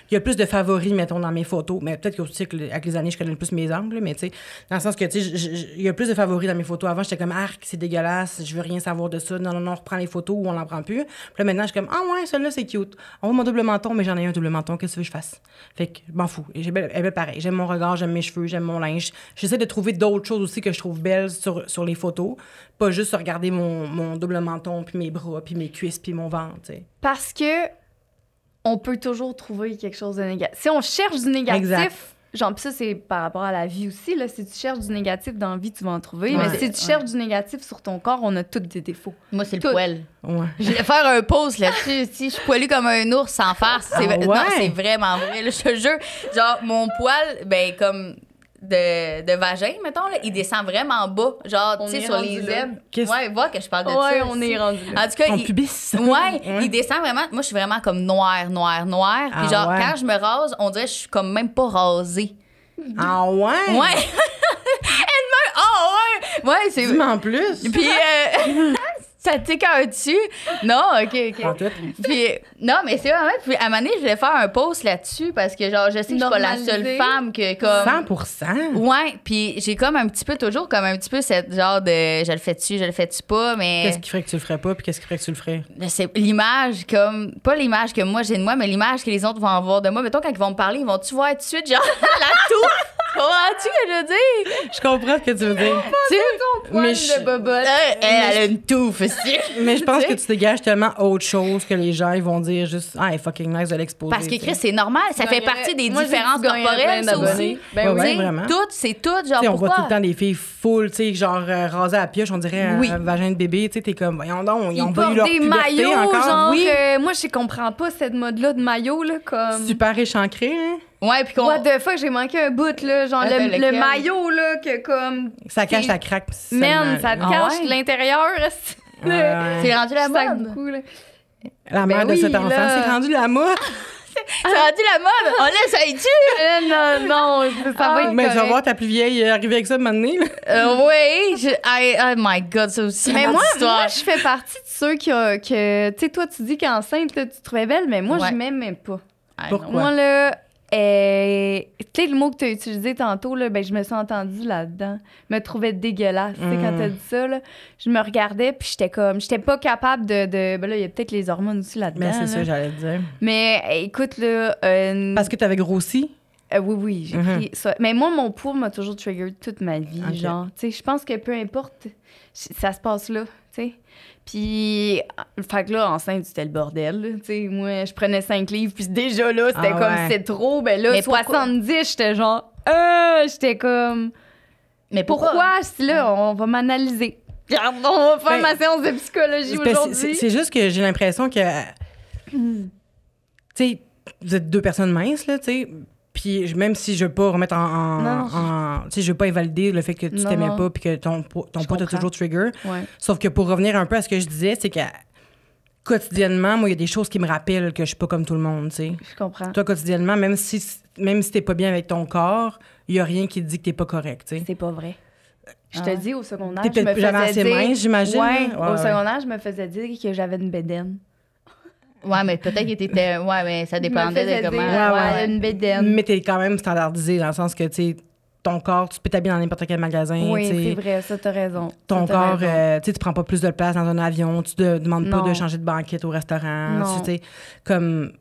Speaker 3: il y a plus de favoris, mettons, dans mes photos. Mais peut-être qu'aussi, avec les années, je connais plus mes angles, mais tu sais, dans le sens que, tu sais, il y a plus de favoris dans mes photos. Avant, j'étais comme, arc, c'est dégueulasse, je veux rien savoir de ça. Non, on reprend les photos ou on n'en prend plus. Puis là, maintenant, je suis comme, ah ouais, celle-là, c'est cute. On voit mon double menton, mais j'en ai un double menton. Qu'est-ce que tu veux que je fasse? Fait que, je m'en fous. Et elle est belle pareil. J'aime mon regard, j'aime mes cheveux, j'aime mon linge. J'essaie de trouver d'autres choses aussi que je trouve belles sur les photos. Pas juste regarder mon double menton, puis mes bras, puis mes cuisses, puis mon ventre, tu sais.
Speaker 1: Parce que on peut toujours trouver quelque chose de négatif. Si on cherche du négatif,
Speaker 3: Exact.
Speaker 1: genre, pis ça, c'est par rapport à la vie aussi, là. Si tu cherches du négatif dans la vie, tu vas en trouver.
Speaker 3: Ouais.
Speaker 1: Mais si tu cherches du négatif sur ton corps, on a tous des défauts.
Speaker 2: Moi, c'est le
Speaker 1: Tout.
Speaker 2: poil.
Speaker 3: Ouais.
Speaker 2: Je vais faire un pause là-dessus. Si je suis poilue comme un ours sans farce, c'est
Speaker 3: Ah ouais?
Speaker 2: non, c'est vraiment vrai. Là, je te jure. Genre, mon poil, ben, comme de vagin, mettons, là, il descend vraiment bas. Genre,
Speaker 1: On
Speaker 2: tu sais,
Speaker 1: est
Speaker 2: sur
Speaker 1: rendu
Speaker 2: les
Speaker 1: là.
Speaker 2: ailes.
Speaker 3: Qu'est-ce-
Speaker 2: Ouais, vois que je parle de
Speaker 1: Ouais,
Speaker 2: ça.
Speaker 1: on
Speaker 2: aussi.
Speaker 1: est rendu là.
Speaker 2: En tout cas,
Speaker 3: Ton pubis.
Speaker 2: Ouais, il descend vraiment. Moi, je suis vraiment comme noire. Puis
Speaker 3: Ah
Speaker 2: genre,
Speaker 3: ouais.
Speaker 2: quand je me rase, on dirait que je suis comme même pas rasée.
Speaker 3: Ah ouais?
Speaker 2: Ouais. Oh ouais. Ouais, c'est.
Speaker 3: Dis-moi en plus.
Speaker 2: Puis, ça t'écoeure-tu? Non, OK.
Speaker 3: En tout.
Speaker 2: Puis, non, mais c'est vraiment. Puis, à un moment donné, je voulais faire un post là-dessus parce que, genre, je sais que je suis pas la seule
Speaker 1: Normaliser.
Speaker 2: femme que, comme.
Speaker 3: 100%.
Speaker 2: Ouais, puis j'ai comme un petit peu, toujours comme un petit peu cette genre de je le fais-tu pas, mais.
Speaker 3: Qu'est-ce qui ferait que tu le ferais pas, puis qu'est-ce qui ferait que tu le ferais?
Speaker 2: C'est l'image comme pas l'image que moi j'ai de moi mais l'image que les autres vont avoir de moi. Mettons quand ils vont me parler, ils vont-tu voir tout de suite genre la touffe. Comprends-tu ce que je veux dire?
Speaker 3: Je comprends ce que tu veux dire.
Speaker 2: Tu
Speaker 3: Mais
Speaker 1: de bobole.
Speaker 2: elle a une touffe aussi.
Speaker 3: Mais je pense
Speaker 2: Tu
Speaker 3: que
Speaker 2: sais?
Speaker 3: tu dégages tellement autre chose que les gens ils vont dire juste ah, elle est fucking nice de l'exposer.
Speaker 2: Parce que
Speaker 3: tu sais.
Speaker 2: Chris, c'est normal, ça fait partie des
Speaker 1: Moi, j'ai
Speaker 2: différences
Speaker 1: dit, gagnerais
Speaker 2: corporelles
Speaker 1: plein
Speaker 2: ça aussi.
Speaker 1: d'abonnés. Ben
Speaker 3: Ouais,
Speaker 1: oui.
Speaker 3: ouais,
Speaker 2: Tu sais,
Speaker 3: vraiment.
Speaker 2: tout, c'est tout genre
Speaker 3: Tu sais, on voit
Speaker 2: pourquoi?
Speaker 3: tout le temps des filles full, tu sais, genre rasées à la pioche, on dirait
Speaker 2: Oui.
Speaker 3: un vagin de bébé, tu sais, t'es comme, voyons donc, ils ont
Speaker 1: Ils
Speaker 3: pas eu
Speaker 1: portent
Speaker 3: leur
Speaker 1: des
Speaker 3: puberté
Speaker 1: maillots,
Speaker 3: encore.
Speaker 1: genre.
Speaker 3: Oui,
Speaker 1: Moi, je comprends pas cette mode-là de maillot, là, comme.
Speaker 3: super échancré, hein?
Speaker 2: Ouais, puis qu'on
Speaker 1: What the fuck, j'ai manqué un bout, là. Genre,
Speaker 2: Attends,
Speaker 1: le
Speaker 2: lequel?
Speaker 1: maillot, là, que comme.
Speaker 3: Ça cache
Speaker 1: C'est-
Speaker 3: ta craque.
Speaker 1: Man, ça te
Speaker 2: Ah
Speaker 1: cache
Speaker 2: ouais?
Speaker 1: l'intérieur.
Speaker 2: c'est rendu la
Speaker 1: Je sac
Speaker 2: mode.
Speaker 1: beaucoup, là.
Speaker 3: La mère de
Speaker 1: oui,
Speaker 3: cet enfant,
Speaker 1: là.
Speaker 3: c'est rendu la mode.
Speaker 2: C'est rendu la mode. On laisse ça y tue.
Speaker 1: Non, ça va être
Speaker 3: Mais je vais
Speaker 1: correct.
Speaker 3: voir ta plus vieille arriver avec ça maintenant.
Speaker 2: Oui, oh my god, ça aussi.
Speaker 1: Mais
Speaker 2: une
Speaker 1: moi,
Speaker 2: autre histoire.
Speaker 1: moi, je fais partie de ceux que tu sais, toi, tu dis qu'enceinte, là, tu te trouvais belle, mais moi,
Speaker 2: Ouais.
Speaker 1: je m'aimais pas.
Speaker 2: Ah,
Speaker 3: Pourquoi?
Speaker 2: non.
Speaker 1: Moi, là, tu sais, le mot que tu as utilisé tantôt, là, ben, je me suis entendue là-dedans. Je me trouvais dégueulasse. Tu sais, quand t'as dit ça, là, je me regardais, puis j'étais pas capable de. Ben là, il y a peut-être les hormones aussi là-dedans.
Speaker 3: Mais c'est
Speaker 1: là.
Speaker 3: ça, j'allais te dire.
Speaker 1: Mais écoute, là.
Speaker 3: Parce que t'avais grossi.
Speaker 1: Oui, j'ai
Speaker 3: Mhm.
Speaker 1: pris ça. Mais moi, mon poids m'a toujours trigger toute ma vie.
Speaker 3: Ok.
Speaker 1: Genre, tu sais, je pense que peu importe, ça se passe là, tu sais. Puis, fait que là, enceinte, c'était le bordel, là, tu sais. Moi, je prenais 5 livres, puis déjà là, c'était
Speaker 3: Ah
Speaker 1: comme,
Speaker 3: ouais.
Speaker 1: c'est trop. Ben là,
Speaker 2: Mais pourquoi?
Speaker 1: 70, j'étais genre, j'étais comme,
Speaker 2: Mais
Speaker 1: pourquoi? Si là, on va m'analyser. Regarde, on va faire
Speaker 3: Ben,
Speaker 1: ma séance de psychologie
Speaker 3: Ben,
Speaker 1: aujourd'hui.
Speaker 3: c'est juste que j'ai l'impression que. Tu sais, vous êtes deux personnes minces, là, tu sais. Puis même si je veux pas remettre
Speaker 1: Non,
Speaker 3: tu sais, je veux pas invalider le fait que tu
Speaker 1: Non,
Speaker 3: t'aimais
Speaker 1: non.
Speaker 3: pas puis que ton poids t'a
Speaker 1: comprends.
Speaker 3: toujours trigger.
Speaker 1: Ouais.
Speaker 3: Sauf que pour revenir un peu à ce que je disais, c'est que quotidiennement, moi, il y a des choses qui me rappellent que je suis pas comme tout le monde, tu sais.
Speaker 1: Je comprends.
Speaker 3: Toi, quotidiennement, même si t'es pas bien avec ton corps, il y a rien qui te dit que t'es pas correct, tu sais.
Speaker 1: C'est pas vrai. Je te
Speaker 2: Ah.
Speaker 1: dis, au secondaire,
Speaker 3: T'es
Speaker 1: je me
Speaker 3: peut-être jamais
Speaker 1: faisais
Speaker 3: assez
Speaker 1: dire...
Speaker 3: mince, j'imagine,
Speaker 1: Ouais,
Speaker 3: là? Ouais,
Speaker 1: au
Speaker 3: ouais.
Speaker 1: secondaire, je me faisais dire que j'avais une bédaine.
Speaker 2: Ouais, mais peut-être que t'étais. Ouais, mais ça
Speaker 1: Je me
Speaker 2: dépendait
Speaker 1: faisais
Speaker 2: de comment.
Speaker 1: dire,
Speaker 3: Ouais, ouais.
Speaker 1: une bédaine.
Speaker 3: Mais t'es quand même standardisé dans le sens que, tu sais, ton corps, tu peux t'habiller dans n'importe quel magasin,
Speaker 1: Oui,
Speaker 3: tu sais.
Speaker 1: c'est vrai, ça, t'as raison.
Speaker 3: Ton
Speaker 1: Ça, t'as
Speaker 3: corps,
Speaker 1: raison.
Speaker 3: tu sais, tu prends pas plus de place dans un avion, tu te demandes pas
Speaker 1: Non.
Speaker 3: de changer de banquette au restaurant.
Speaker 1: Non.
Speaker 3: Tu sais, comme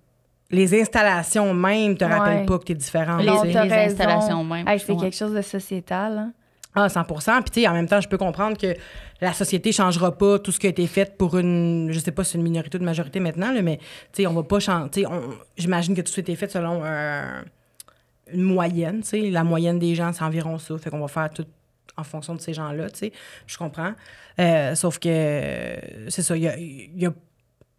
Speaker 3: les installations même te rappellent
Speaker 1: Ouais.
Speaker 3: pas que t'es différente.
Speaker 2: Les,
Speaker 1: Non,
Speaker 3: tu sais.
Speaker 1: t'as
Speaker 2: les
Speaker 1: raison.
Speaker 2: installations même.
Speaker 1: Hey, c'est
Speaker 2: Ouais.
Speaker 1: quelque chose de sociétal. Hein?
Speaker 3: Ah, 100 Puis, tu sais, en même temps, je peux comprendre que la société changera pas tout ce qui a été fait pour une, je sais pas si c'est une minorité ou une majorité maintenant, là, mais, tu sais, on va pas changer. J'imagine que tout ce qui a été fait selon une moyenne, tu sais. La moyenne des gens, c'est environ ça. Fait qu'on va faire tout en fonction de ces gens-là, tu sais. Je comprends. Sauf que, c'est ça, il y a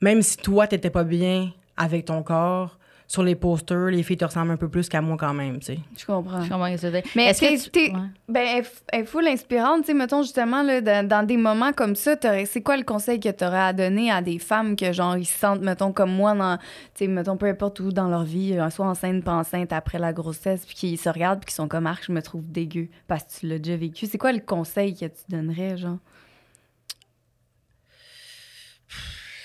Speaker 3: même si toi, t'étais pas bien avec ton corps, sur les posters, les filles te ressemblent un peu plus qu'à moi quand même, tu sais.
Speaker 1: Je comprends.
Speaker 2: Je comprends ce que tu veux dire.
Speaker 1: Mais
Speaker 2: est-ce que
Speaker 1: t'es-
Speaker 2: tu... Ouais.
Speaker 1: Ben, elle est full inspirante, tu sais, mettons, justement, là, dans des moments comme ça, c'est quoi le conseil que t'aurais à donner à des femmes que, genre, ils se sentent, mettons, comme moi, tu sais, mettons, peu importe où dans leur vie, soit enceinte, pas enceinte, après la grossesse, puis qu'ils se regardent, puis qu'ils sont comme, je me trouve dégueu, parce que tu l'as déjà vécu. C'est quoi le conseil que tu donnerais, genre?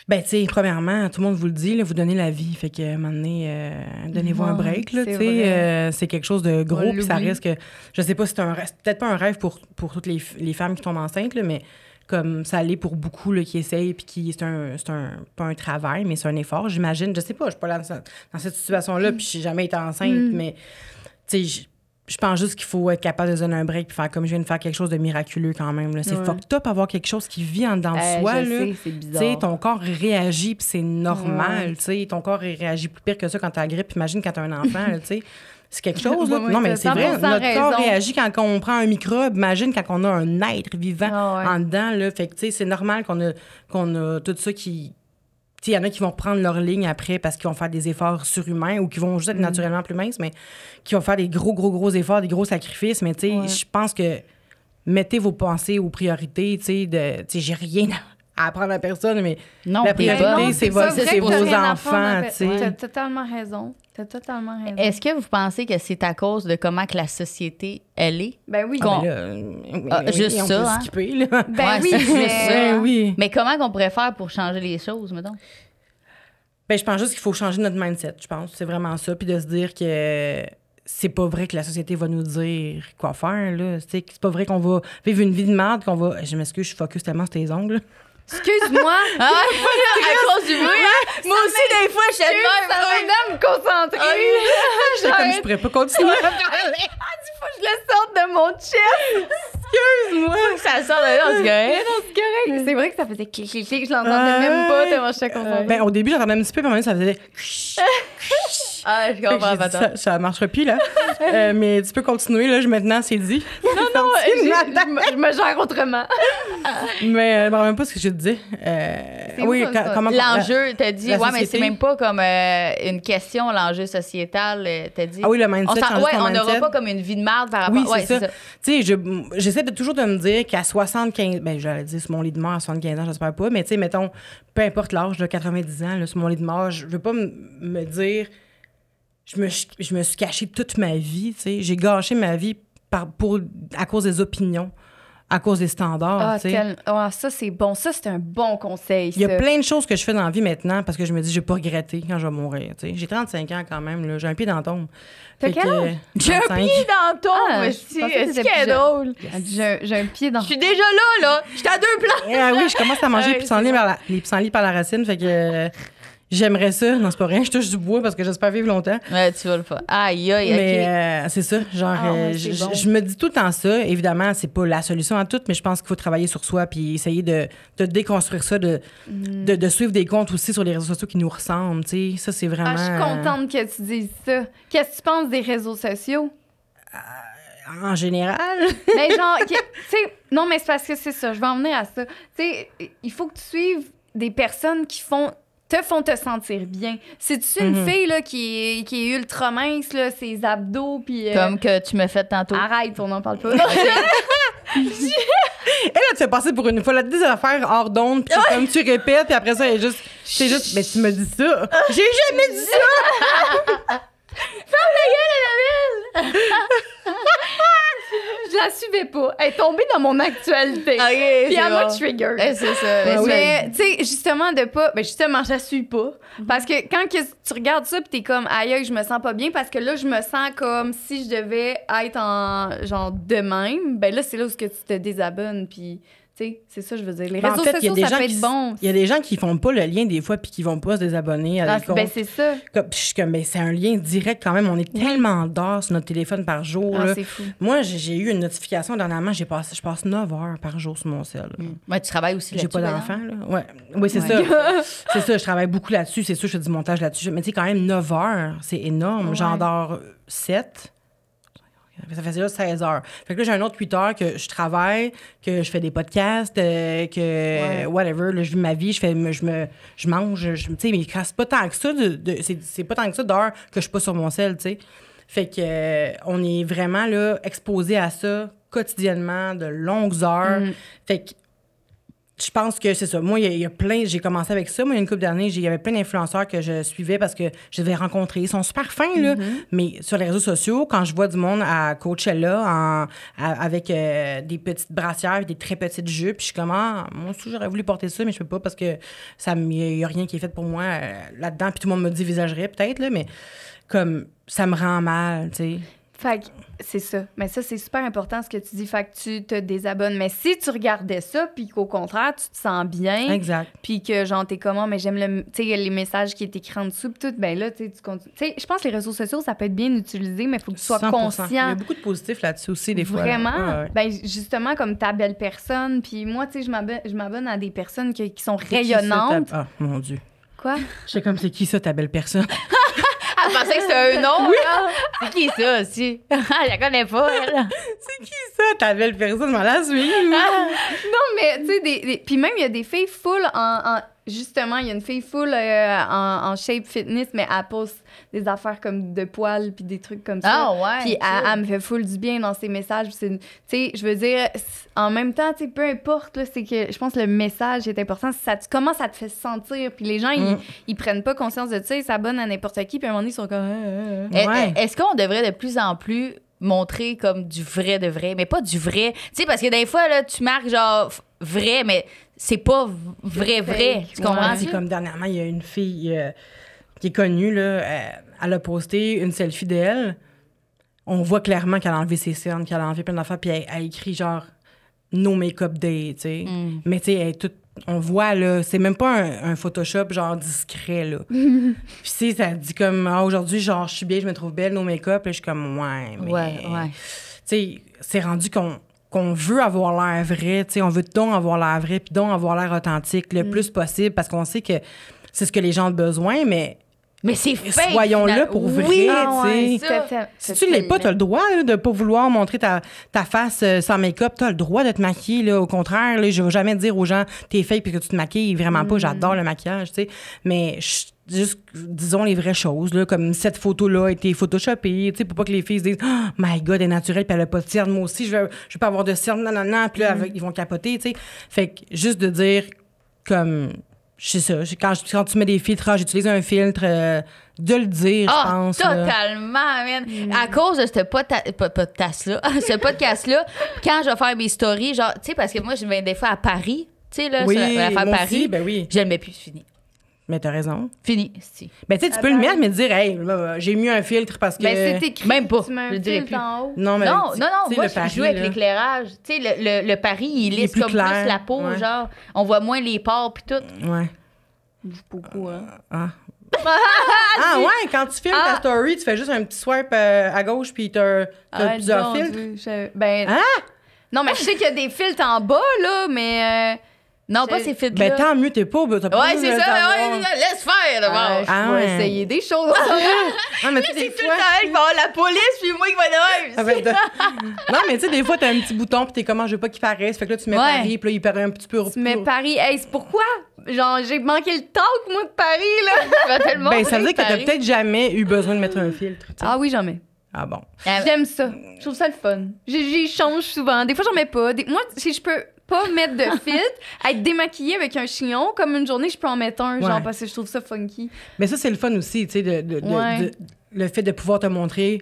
Speaker 3: Ben, tu sais, premièrement, tout le monde vous le dit, là, vous donnez la vie. Fait que, à un moment donné, donnez-vous un break, là,
Speaker 1: c'est
Speaker 3: tu sais.
Speaker 1: vrai.
Speaker 3: C'est quelque chose de gros,
Speaker 1: On
Speaker 3: puis ça
Speaker 1: l'oublie.
Speaker 3: risque... Je sais pas si c'est peut-être pas un rêve pour toutes les femmes qui tombent enceintes, là, mais comme ça l'est pour beaucoup, là, qui essayent, puis qui... pas un travail, mais c'est un effort, j'imagine. Je sais pas, je suis pas là dans cette situation-là, puis j'ai jamais été enceinte, mais, tu sais, je pense juste qu'il faut être capable de se donner un break puis faire comme je viens de faire quelque chose de miraculeux quand même. Là. C'est
Speaker 1: Ouais.
Speaker 3: fucked up avoir quelque chose qui vit en dedans de soi.
Speaker 1: Je
Speaker 3: là.
Speaker 1: sais, c'est
Speaker 3: Tu
Speaker 1: bizarre.
Speaker 3: sais, ton corps réagit puis c'est normal.
Speaker 1: Ouais.
Speaker 3: Tu sais, ton corps réagit plus pire que ça quand t'as la grippe. Imagine quand t'as un enfant, là, tu sais. C'est quelque chose, là.
Speaker 1: Oui,
Speaker 3: Non, mais
Speaker 1: t'as
Speaker 3: c'est vrai.
Speaker 1: 100%
Speaker 3: Notre corps
Speaker 1: raison.
Speaker 3: réagit quand on prend un microbe. Imagine quand on a un être vivant
Speaker 1: Ah ouais.
Speaker 3: en dedans, là. Fait que, tu sais, c'est normal qu'on a tout ça qui... Il y en a qui vont reprendre leur ligne après parce qu'ils vont faire des efforts surhumains ou qui vont juste être naturellement plus minces, mais qui vont faire des gros efforts, des gros sacrifices. Mais tu sais,
Speaker 1: Ouais.
Speaker 3: je pense que mettez vos pensées aux priorités. Tu sais, j'ai rien à apprendre à personne, mais
Speaker 2: Non,
Speaker 3: la
Speaker 2: t'es
Speaker 3: priorité,
Speaker 2: bonne.
Speaker 3: c'est
Speaker 1: pas
Speaker 3: c'est
Speaker 1: vrai que
Speaker 3: vos
Speaker 1: t'as rien à
Speaker 3: enfants.
Speaker 1: apprendre,
Speaker 3: Tu sais.
Speaker 1: T'as totalement raison. T'as totalement raison.
Speaker 2: Est-ce que vous pensez que c'est à cause de comment que la société, elle est?
Speaker 1: Ben oui.
Speaker 2: Qu'on-
Speaker 3: Ben là,
Speaker 2: juste
Speaker 3: on
Speaker 2: ça,
Speaker 3: peut
Speaker 2: hein?
Speaker 3: skipper, là.
Speaker 1: Ben
Speaker 2: Ouais,
Speaker 1: oui,
Speaker 2: c'est juste
Speaker 1: mais...
Speaker 2: ça.
Speaker 3: Ben oui.
Speaker 2: Mais comment qu'on pourrait faire pour changer les choses, mettons?
Speaker 3: Ben, je pense juste qu'il faut changer notre mindset, je pense. C'est vraiment ça. Puis de se dire que c'est pas vrai que la société va nous dire quoi faire, là. Tu sais, que c'est pas vrai qu'on va vivre une vie de merde, qu'on va... Je m'excuse, je focus tellement sur tes ongles.
Speaker 1: Excuse-moi.
Speaker 2: Ah, à cause du bruit, hein? Moi aussi, des fois, je suis de même.
Speaker 1: Ça m'aide à me concentrer.
Speaker 3: J'étais comme, je pourrais pas continuer à parler.
Speaker 1: Faut que je le sorte de mon chest.
Speaker 3: Excuse-moi.
Speaker 2: Ça sort de là, c'est correct.
Speaker 1: Non, c'est correct. C'est vrai que ça faisait clic, clic, clic. Je l'entendais même pas tellement j'étais concentrée.
Speaker 3: Ben, au début, j'entendais un petit peu, puis à un moment, ça faisait...
Speaker 2: Ah, je
Speaker 3: Fait que
Speaker 2: comprends
Speaker 3: j'ai
Speaker 2: pas
Speaker 3: dit, ça marchera plus, là. Mais tu peux continuer, là. Maintenant, c'est dit.
Speaker 1: Non, je me gère autrement.
Speaker 3: Mais je me rappelle même pas ce que je te disais. Oui,
Speaker 1: où, ça?
Speaker 3: comment...
Speaker 2: L'enjeu, t'as dit,
Speaker 3: la
Speaker 2: ouais, mais c'est
Speaker 3: société.
Speaker 2: même pas comme une question, l'enjeu sociétal. T'as dit.
Speaker 3: Ah oui, le mindset, changer
Speaker 2: ouais,
Speaker 3: ton
Speaker 2: on n'aura
Speaker 3: mindset.
Speaker 2: pas comme une vie de merde par rapport.
Speaker 3: Oui,
Speaker 2: ouais,
Speaker 3: c'est ça. Tu sais, j'essaie toujours de me dire qu'à 75... Ben, j'allais dire sur mon lit de mort à 75 ans, j'espère pas, mais tu sais, mettons, peu importe l'âge, là, 90 ans, là, sur mon lit de mort, je veux pas me dire... Je me suis cachée toute ma vie, tu sais. J'ai gâché ma vie à cause des opinions, à cause des standards, tu sais.
Speaker 1: Ça, c'est bon. Ça, c'est un bon conseil.
Speaker 3: Il y a
Speaker 1: ça.
Speaker 3: plein de choses que je fais dans la vie maintenant parce que je me dis, je vais pas regretter quand je vais mourir, tu sais. J'ai 35 ans quand même, là. J'ai un pied dans la tombe.
Speaker 1: T'as
Speaker 3: Fait
Speaker 1: quel
Speaker 3: que,
Speaker 1: âge? J'ai un
Speaker 3: 25.
Speaker 1: pied dans ton
Speaker 2: Ah,
Speaker 1: aussi.
Speaker 2: je pensais que
Speaker 1: C'est
Speaker 2: c'était
Speaker 1: qui est
Speaker 2: plus
Speaker 1: drôle. J'ai un pied dans...
Speaker 2: Je suis déjà là. J'étais à 2 plans.
Speaker 3: Ah oui, je commence à manger
Speaker 2: Ouais,
Speaker 3: les pissenlits les pissenlits par la racine, fait que j'aimerais ça. Non, c'est pas rien, je touche du bois parce que j'espère vivre longtemps.
Speaker 2: Ouais, tu vas le faire. Aïe, aïe,
Speaker 3: Mais c'est ça, genre,
Speaker 1: Ah ouais, c'est bon.
Speaker 3: je me dis tout le temps ça. Évidemment, c'est pas la solution à tout, mais je pense qu'il faut travailler sur soi puis essayer de déconstruire ça, de suivre des comptes aussi sur les réseaux sociaux qui nous ressemblent, tu sais. Ça, c'est vraiment...
Speaker 1: Je suis contente que tu dises ça. Qu'est-ce que tu penses des réseaux sociaux?
Speaker 3: En général...
Speaker 1: Mais genre, tu sais, non, mais c'est parce que c'est ça, je vais en venir à ça. Tu sais, il faut que tu suives des personnes qui te font te sentir bien. C'est-tu une fille là, qui est ultra mince, là, ses abdos, puis...
Speaker 2: Comme que tu me fais tantôt.
Speaker 1: Arrête, on n'en parle pas.
Speaker 3: Elle, elle te fait passer pour une fois. Elle te dit des affaires hors d'onde, puis comme tu répètes, puis après ça, elle est juste... C'est juste... Mais tu me dis ça! J'ai jamais dit ça!
Speaker 1: Je la suivais pas. Elle est tombée dans mon actualité.
Speaker 2: Ok,
Speaker 1: Puis elle m'a trigger.
Speaker 2: C'est ça.
Speaker 3: Ah oui.
Speaker 1: Mais, tu sais, justement, de pas. Ben, justement, je la suis pas. Parce que quand tu regardes ça, puis t'es comme, aïe, aïe, je me sens pas bien, parce que là, je me sens comme si je devais être en. Genre, de même. Ben là, c'est là où que tu te désabonnes, puis. Tu sais, c'est ça, je veux dire. Les
Speaker 3: Ben,
Speaker 1: réseaux
Speaker 3: en fait, il y a
Speaker 1: sociaux,
Speaker 3: des
Speaker 1: ça
Speaker 3: gens
Speaker 1: peut
Speaker 3: qui
Speaker 1: être bon.
Speaker 3: Il y a des gens qui font pas le lien des fois puis qui vont pas se désabonner à
Speaker 1: Ah,
Speaker 3: des comptes.
Speaker 1: ben, c'est ça.
Speaker 3: Je suis comme, ben, c'est un lien direct quand même. On est tellement d'heures sur notre téléphone par jour.
Speaker 1: Ah,
Speaker 3: là.
Speaker 1: c'est fou.
Speaker 3: Moi, j'ai eu une notification dernièrement. Je passe 9 heures par jour sur mon cell. là.
Speaker 2: Ouais, tu travailles aussi
Speaker 3: J'ai
Speaker 2: là-dessus.
Speaker 3: pas
Speaker 2: Bella?
Speaker 3: d'enfant, là. Ouais. Oui, c'est
Speaker 2: Ouais.
Speaker 3: ça. C'est ça, je travaille beaucoup là-dessus. C'est sûr, je fais du montage là-dessus. Mais tu sais, quand même, 9 heures, c'est énorme.
Speaker 1: Ouais.
Speaker 3: J'en dors 7. Ça faisait déjà 16 heures. Fait que là, j'ai un autre 8 heures que je travaille, que je fais des podcasts, que whatever, là, je vis ma vie, je mange, tu sais, mais c'est pas tant que ça, c'est pas tant que ça d'heures que je suis pas sur mon sel, tu sais. Fait que on est vraiment là exposé à ça quotidiennement, de longues heures. Fait que je pense que c'est ça. Moi, il y a plein... J'ai commencé avec ça. Moi, il y a une couple d'années, il y avait plein d'influenceurs que je suivais parce que je les avais rencontrés. Ils sont super fins, là. Mais sur les réseaux sociaux, quand je vois du monde à Coachella avec des petites brassières et des très petites jupes, je suis comme, moi aussi, j'aurais voulu porter ça, mais je peux pas parce que il n'y a rien qui est fait pour moi là-dedans. Puis tout le monde me dit visagerait, peut-être, là, mais comme ça me rend mal, tu sais.
Speaker 1: Fait que c'est ça. Mais ça, c'est super important ce que tu dis. Fait que tu te désabonnes. Mais si tu regardais ça, puis qu'au contraire, tu te sens bien.
Speaker 3: Exact.
Speaker 1: Puis que, genre, t'es comment, mais j'aime les messages qui est écrit en dessous, puis tout, ben là, tu continues. Tu sais, je pense que les réseaux sociaux, ça peut être bien utilisé, mais il faut que tu sois
Speaker 3: 100%.
Speaker 1: conscient.
Speaker 3: Il y a beaucoup de positifs là-dessus aussi, des fois.
Speaker 1: Vraiment?
Speaker 3: Là. Ouais.
Speaker 1: Ben, justement, comme ta belle personne. Puis moi, tu sais, je m'abonne à des personnes qui sont rayonnantes.
Speaker 3: Ah, mon Dieu.
Speaker 1: Quoi?
Speaker 3: Je sais comme, c'est qui ça, ta belle personne?
Speaker 2: Je pensais que c'était un nom, là. C'est qui ça, aussi? Je la connais pas, elle.
Speaker 3: C'est qui ça, ta belle personne? M'en la suivre.
Speaker 1: Non, mais tu sais, puis même, il y a des filles full justement, il y a une fille full en shape fitness, mais elle poste des affaires comme de poils puis des trucs comme ça.
Speaker 2: Ah ouais.
Speaker 1: Puis elle me fait full du bien dans ses messages. Tu sais, je veux dire, en même temps, tu sais, peu importe, là, c'est que je pense que le message est important. Comment ça te fait sentir? Puis les gens, ils prennent pas conscience de ça, ils s'abonnent à n'importe qui, puis à un moment donné, ils sont comme...
Speaker 3: Ouais.
Speaker 2: Est-ce qu'on devrait de plus en plus montrer comme du vrai de vrai, mais pas du vrai? Tu sais, parce que des fois, là, tu marques genre vrai, mais c'est pas vrai. Tu comprends?
Speaker 3: C'est comme dernièrement, il y a une fille qui est connue, là, elle a posté une selfie d'elle. On voit clairement qu'elle a enlevé ses cernes, qu'elle a enlevé plein d'affaires, puis elle écrit genre « No make-up day », tu sais. Mais tu sais, elle est toute... On voit, là, c'est même pas un Photoshop, genre, discret, là. Puis, tu sais, ça dit comme, aujourd'hui, genre, je suis bien, je me trouve belle, no make-up. Là, je suis comme, ouais, mais...
Speaker 2: Ouais.
Speaker 3: Tu sais, c'est rendu qu'on veut avoir l'air vrai, tu sais, on veut donc avoir l'air vrai, puis donc avoir l'air authentique le plus possible, parce qu'on sait que c'est ce que les gens ont besoin, mais
Speaker 2: c'est fake,
Speaker 3: soyons-là pour vrai, tu sais. Si tu l'es pas, t'as le droit là, de pas vouloir montrer ta face sans make-up. T'as le droit de te maquiller. Là. Au contraire, là, je vais jamais dire aux gens t'es fake puis que tu te maquilles. Vraiment pas. J'adore le maquillage, tu sais. Mais juste, disons les vraies choses. Là, comme cette photo-là a été photoshopée, tu sais, pour pas que les filles se disent « Oh my God, elle est naturelle puis elle a pas de cerne. Moi aussi, je veux pas avoir de cerne. Non. » Puis là, ils vont capoter, tu sais. Fait que juste de dire comme... C'est ça. Quand tu mets des filtres, j'utilise un filtre, de le dire, je pense.
Speaker 2: Totalement, man. À cause de ce podcast-là, ce podcast-là, quand je vais faire mes stories, genre, tu sais, parce que moi, je vais des fois à Paris, tu sais, là,
Speaker 3: oui,
Speaker 2: sur l'affaire
Speaker 3: moi
Speaker 2: Paris,
Speaker 3: aussi, ben oui.
Speaker 2: Je le mets plus, fini.
Speaker 3: Mais t'as raison.
Speaker 2: Fini, si.
Speaker 3: Ben, tu sais, tu peux le mettre, mais dire, hey, là, j'ai mis un filtre parce que.
Speaker 1: Ben, c'est écrit.
Speaker 2: Même pas.
Speaker 1: Tu mets
Speaker 2: Je
Speaker 1: un
Speaker 2: dirais
Speaker 1: filtre
Speaker 2: plus.
Speaker 1: en haut.
Speaker 3: Non, mais.
Speaker 2: Non, moi,
Speaker 3: le Paris,
Speaker 2: je joue avec
Speaker 3: là.
Speaker 2: l'éclairage. Tu sais, le Paris, il lisse
Speaker 3: plus
Speaker 2: comme
Speaker 3: clair.
Speaker 2: plus la peau,
Speaker 3: Ouais.
Speaker 2: genre. On voit moins les pores puis tout.
Speaker 3: Ouais.
Speaker 1: Beaucoup, hein.
Speaker 3: Ah, ouais, quand tu filmes ta story, tu fais juste un petit swipe à gauche, puis t'as plusieurs filtres.
Speaker 1: Ben, non, mais je sais qu'il y a des filtres en bas, là, mais...
Speaker 2: Non, pas ces filtres.
Speaker 3: Ben, tant mieux, t'as pas.
Speaker 2: Ouais, c'est ça, laisse faire d'abord.
Speaker 1: Je vais essayer des choses.
Speaker 3: Ah, mais tu sais, des
Speaker 2: C'est tout
Speaker 3: fois.
Speaker 2: le temps elle qui va avoir la police, puis moi qui va
Speaker 3: Ah,
Speaker 2: être
Speaker 3: ben, non, mais tu sais, des fois, t'as un petit bouton, puis t'es comment, je veux pas qu'il paraisse. Fait que là, tu mets
Speaker 2: Ouais.
Speaker 3: Paris, puis là, il paraît un petit peu.
Speaker 1: Mais Paris, hey, c'est pourquoi? Genre, j'ai manqué le talk, moi, de Paris, là.
Speaker 3: Ben, ça veut dire que t'as peut-être jamais eu besoin de mettre un filtre. tu sais.
Speaker 1: Ah oui, j'en mets.
Speaker 3: Ah bon.
Speaker 1: J'aime ça. Je trouve ça le fun. J'y change souvent. Des fois, j'en mets pas. Moi, si je peux pas mettre de filtre, être démaquillée avec un chignon, comme une journée, je peux en mettre un, genre,
Speaker 3: Ouais.
Speaker 1: parce que je trouve ça funky.
Speaker 3: Mais ça, c'est le fun aussi, tu sais,
Speaker 1: Ouais.
Speaker 3: le fait de pouvoir te montrer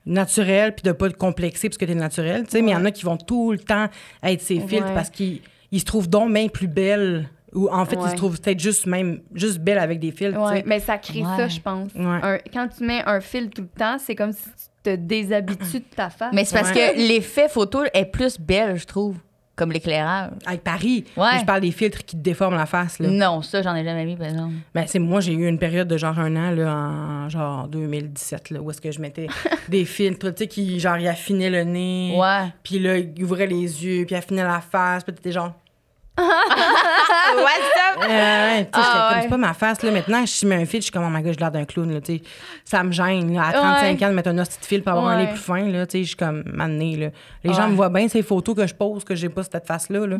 Speaker 3: naturel puis de pas te complexer parce que t'es naturel, tu sais. Mais il y en a qui vont tout le temps être ces filtres
Speaker 1: Ouais.
Speaker 3: parce qu'ils se trouvent donc bien plus belles ou en fait, ils se trouvent peut-être juste belles avec des filtres, tu
Speaker 1: Ouais,
Speaker 3: sais.
Speaker 1: mais ça crée
Speaker 2: Ouais.
Speaker 1: ça, je pense.
Speaker 3: Ouais.
Speaker 1: Quand tu mets un fil tout le temps, c'est comme si tu te déshabitues de ta face.
Speaker 2: Mais c'est parce
Speaker 3: Ouais.
Speaker 2: que l'effet photo est plus belle, je trouve, comme l'éclairage.
Speaker 3: Avec Paris,
Speaker 2: Ouais.
Speaker 3: je parle des filtres qui te déforment la face, là.
Speaker 2: Non, ça, j'en ai jamais mis, par exemple.
Speaker 3: Ben, moi, j'ai eu une période de genre 1 an, là, en genre 2017, là, où est-ce que je mettais des filtres, tu sais, qui, genre, ils affinaient le nez.
Speaker 2: Ouais.
Speaker 3: Puis là, ils ouvraient les yeux, puis ils affinaient la face, puis t'étais genre...
Speaker 2: What's up?
Speaker 3: C'est pas ma face. Là. Maintenant, si je mets un fil, je suis comme, oh my god, j'ai l'air d'un clown. Là, ça me gêne. Là. À 35 ans, de mettre un hostie de fil pour avoir un nez plus fin. Là, je suis comme, mané. Là. Les gens me voient bien ces photos que je pose, que j'ai pas cette face-là. Là.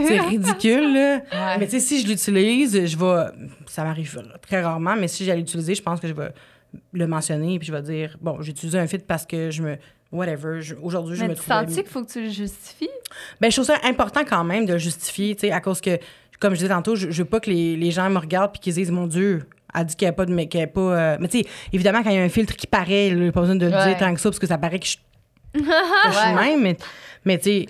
Speaker 3: C'est ridicule. Là. Mais si je l'utilise, ça m'arrive très rarement, mais si j'allais l'utiliser, je pense que je vais le mentionner puis je vais dire, bon, j'ai utilisé un fil parce que whatever, aujourd'hui, je me trouve...
Speaker 1: Mais tu sens-tu qu'il faut que tu le justifies?
Speaker 3: Ben, je trouve ça important quand même de le justifier, tu sais, à cause que, comme je disais tantôt, je veux pas que les gens me regardent puis qu'ils disent, mon Dieu, elle dit qu'il n'y a pas de... Mais tu sais, évidemment, quand il y a un filtre qui paraît, il n'y a pas besoin de le dire tant que ça, parce que ça paraît que je suis même, mais tu sais,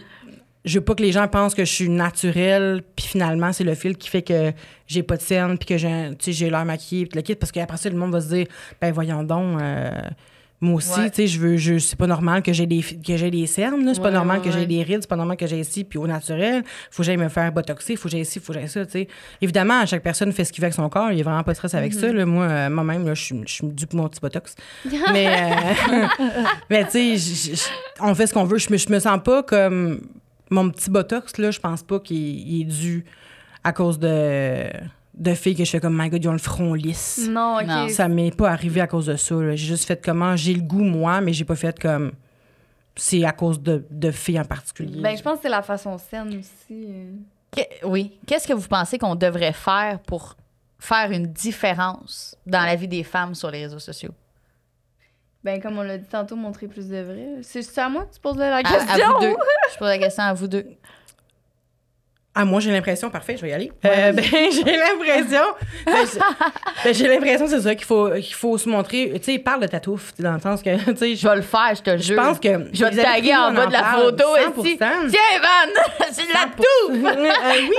Speaker 3: je veux pas que les gens pensent que je suis naturelle, puis finalement, c'est le filtre qui fait que j'ai pas de cernes, puis que j'ai l'air maquillée, puis le kit, parce qu'après ça, le monde va se dire, ben voyons donc... moi aussi, tu sais, c'est pas normal que j'ai des cernes, là. C'est pas normal que j'ai des rides, c'est pas normal que j'ai ici, puis au naturel, faut que j'aille me faire botoxer, faut que j'aille ici, faut que j'aille ça, tu sais. Évidemment, chaque personne fait ce qu'il veut avec son corps, il y a vraiment pas de stress avec ça, là. Moi-même, là, je suis due pour mon petit botox. Mais, mais tu sais, on fait ce qu'on veut. Je me sens pas comme... Mon petit botox, là, je pense pas qu'il est dû à cause de filles que je fais comme, my God, ils ont le front lisse.
Speaker 1: Non, OK.
Speaker 2: Non.
Speaker 3: Ça m'est pas arrivé à cause de ça. Là. J'ai juste fait comment j'ai le goût, moi, mais j'ai pas fait comme... C'est à cause de filles en particulier.
Speaker 1: Ben, je pense que c'est la façon saine aussi.
Speaker 2: Oui. Qu'est-ce que vous pensez qu'on devrait faire pour faire une différence dans la vie des femmes sur les réseaux sociaux?
Speaker 1: Ben, comme on l'a dit tantôt, montrer plus de vrai. C'est à moi que tu poses la
Speaker 2: À
Speaker 1: question?
Speaker 2: vous deux. Je pose la question à vous deux.
Speaker 3: Ah, moi, j'ai l'impression... Parfait, je vais y aller. J'ai l'impression... j'ai l'impression, c'est ça, qu'il faut se montrer... Tu sais, parle de ta touffe, dans le sens que...
Speaker 2: Je vais le faire, je te jure.
Speaker 3: Je pense que...
Speaker 2: Je vais te taguer en bas de la photo ici. Tiens, Evan, c'est de la touffe!
Speaker 3: Oui,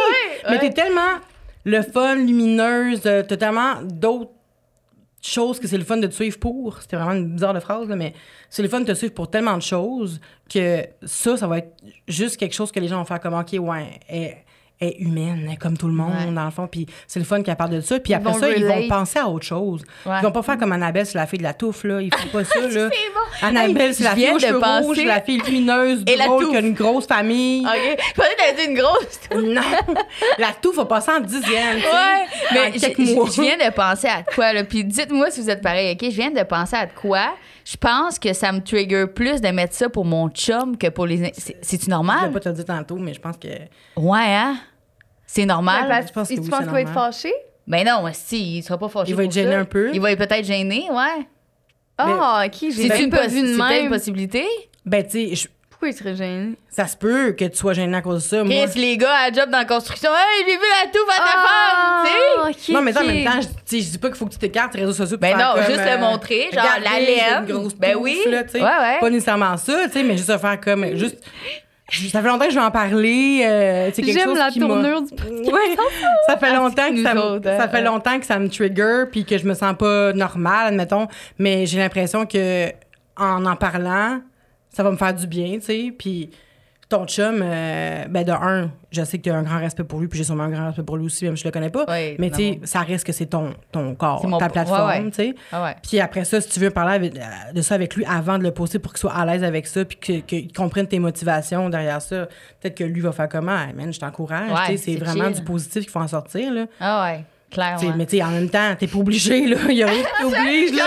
Speaker 3: mais t'es tellement le fun, lumineuse, t'as tellement d'autres choses que c'est le fun de te suivre pour. C'était vraiment une bizarre de phrase, là, mais c'est le fun de te suivre pour tellement de choses que ça va être juste quelque chose que les gens vont faire comme, OK, ouais, elle est humaine, elle est comme tout le monde, dans le fond. Puis c'est le fun qu'elle parle de ça. Puis après ça, ils vont penser à autre chose.
Speaker 2: Ouais.
Speaker 3: Ils vont pas faire comme Annabelle, c'est la fille de la touffe, là. Ils font pas ça, là.
Speaker 2: C'est bon.
Speaker 3: Annabelle, c'est la fille aux cheveux rouges, la fille lumineuse,
Speaker 2: Et la
Speaker 3: drôle,
Speaker 2: touffe.
Speaker 3: qui a une grosse famille.
Speaker 2: OK. Je pensais que t'avais dit une grosse.
Speaker 3: Non! La touffe va passer en 10e, tu sais.
Speaker 2: Ouais, mais
Speaker 3: en quelques mois.
Speaker 2: je viens de penser à quoi, là. Puis dites-moi si vous êtes pareil, OK? Je viens de penser à quoi. Je pense que ça me trigger plus de mettre ça pour mon chum que pour les... C'est-tu
Speaker 3: Je
Speaker 2: normal?
Speaker 3: vais pas te le dire tantôt, mais je pense que...
Speaker 2: Ouais, hein? C'est normal?
Speaker 3: je pense que
Speaker 1: tu
Speaker 3: oui,
Speaker 1: penses
Speaker 3: c'est
Speaker 1: qu'il va être
Speaker 3: normal.
Speaker 1: fâché?
Speaker 2: Ben non, si, il sera pas fâché.
Speaker 3: Il va être
Speaker 2: pour
Speaker 3: gêné
Speaker 2: ça.
Speaker 3: un peu.
Speaker 2: Il va être peut-être gêné, ouais.
Speaker 1: Ah, OK, j'ai même pas vu de
Speaker 2: C'est une
Speaker 1: même.
Speaker 2: possibilité?
Speaker 3: Ben, tu sais,
Speaker 1: Pourquoi il serait gêné?
Speaker 3: ça se peut que tu sois gêné à cause de ça. Moi,
Speaker 2: Chris, les gars à la job dans la construction, hey, j'ai vu la touffe à ta femme, tu sais?
Speaker 1: OK,
Speaker 3: non, mais en
Speaker 1: OK.
Speaker 3: même temps, je dis pas qu'il faut que tu t'écartes les réseaux sociaux pour
Speaker 2: Ben
Speaker 3: faire
Speaker 2: non,
Speaker 3: comme,
Speaker 2: juste le montrer, genre
Speaker 3: regardez,
Speaker 2: la
Speaker 3: j'ai
Speaker 2: laine.
Speaker 3: une grosse
Speaker 2: Ben
Speaker 3: touffe,
Speaker 2: oui.
Speaker 3: là, tu sais.
Speaker 2: Ouais.
Speaker 3: Pas nécessairement ça, tu sais, mais juste de faire comme... Juste... Ça fait longtemps que je vais en parler. C'est quelque
Speaker 1: J'aime
Speaker 3: chose
Speaker 1: la
Speaker 3: qui m'a-
Speaker 1: tournure du
Speaker 3: Ouais. Ça fait longtemps que
Speaker 2: nous
Speaker 3: ça me,
Speaker 2: autres, hein.
Speaker 3: ça fait longtemps que ça me trigger puis que je me sens pas normale, admettons, mais j'ai l'impression que en parlant, ça va me faire du bien, tu sais, puis ton chum, ben de un, je sais que tu as un grand respect pour lui, puis j'ai sûrement un grand respect pour lui aussi, même si je le connais pas,
Speaker 2: Oui,
Speaker 3: mais tu sais,
Speaker 2: évidemment.
Speaker 3: ça reste que c'est ton corps,
Speaker 2: C'est mon-
Speaker 3: ta plateforme,
Speaker 2: ouais.
Speaker 3: tu sais.
Speaker 2: Ah ouais.
Speaker 3: Puis après ça, si tu veux parler de ça avec lui avant de le poster pour qu'il soit à l'aise avec ça, puis qu'il comprenne tes motivations derrière ça, peut-être que lui va faire comment? Hey, man, je t'encourage.
Speaker 2: Ouais,
Speaker 3: Tu sais, c'est
Speaker 2: c'est
Speaker 3: vraiment
Speaker 2: chill.
Speaker 3: du positif qu'il faut en sortir. Là.
Speaker 2: Ah ouais,
Speaker 3: Tu
Speaker 2: clairement.
Speaker 3: sais, mais tu sais, en même temps, t'es pas obligé. Là. Il y a rien qui t'oblige. Là.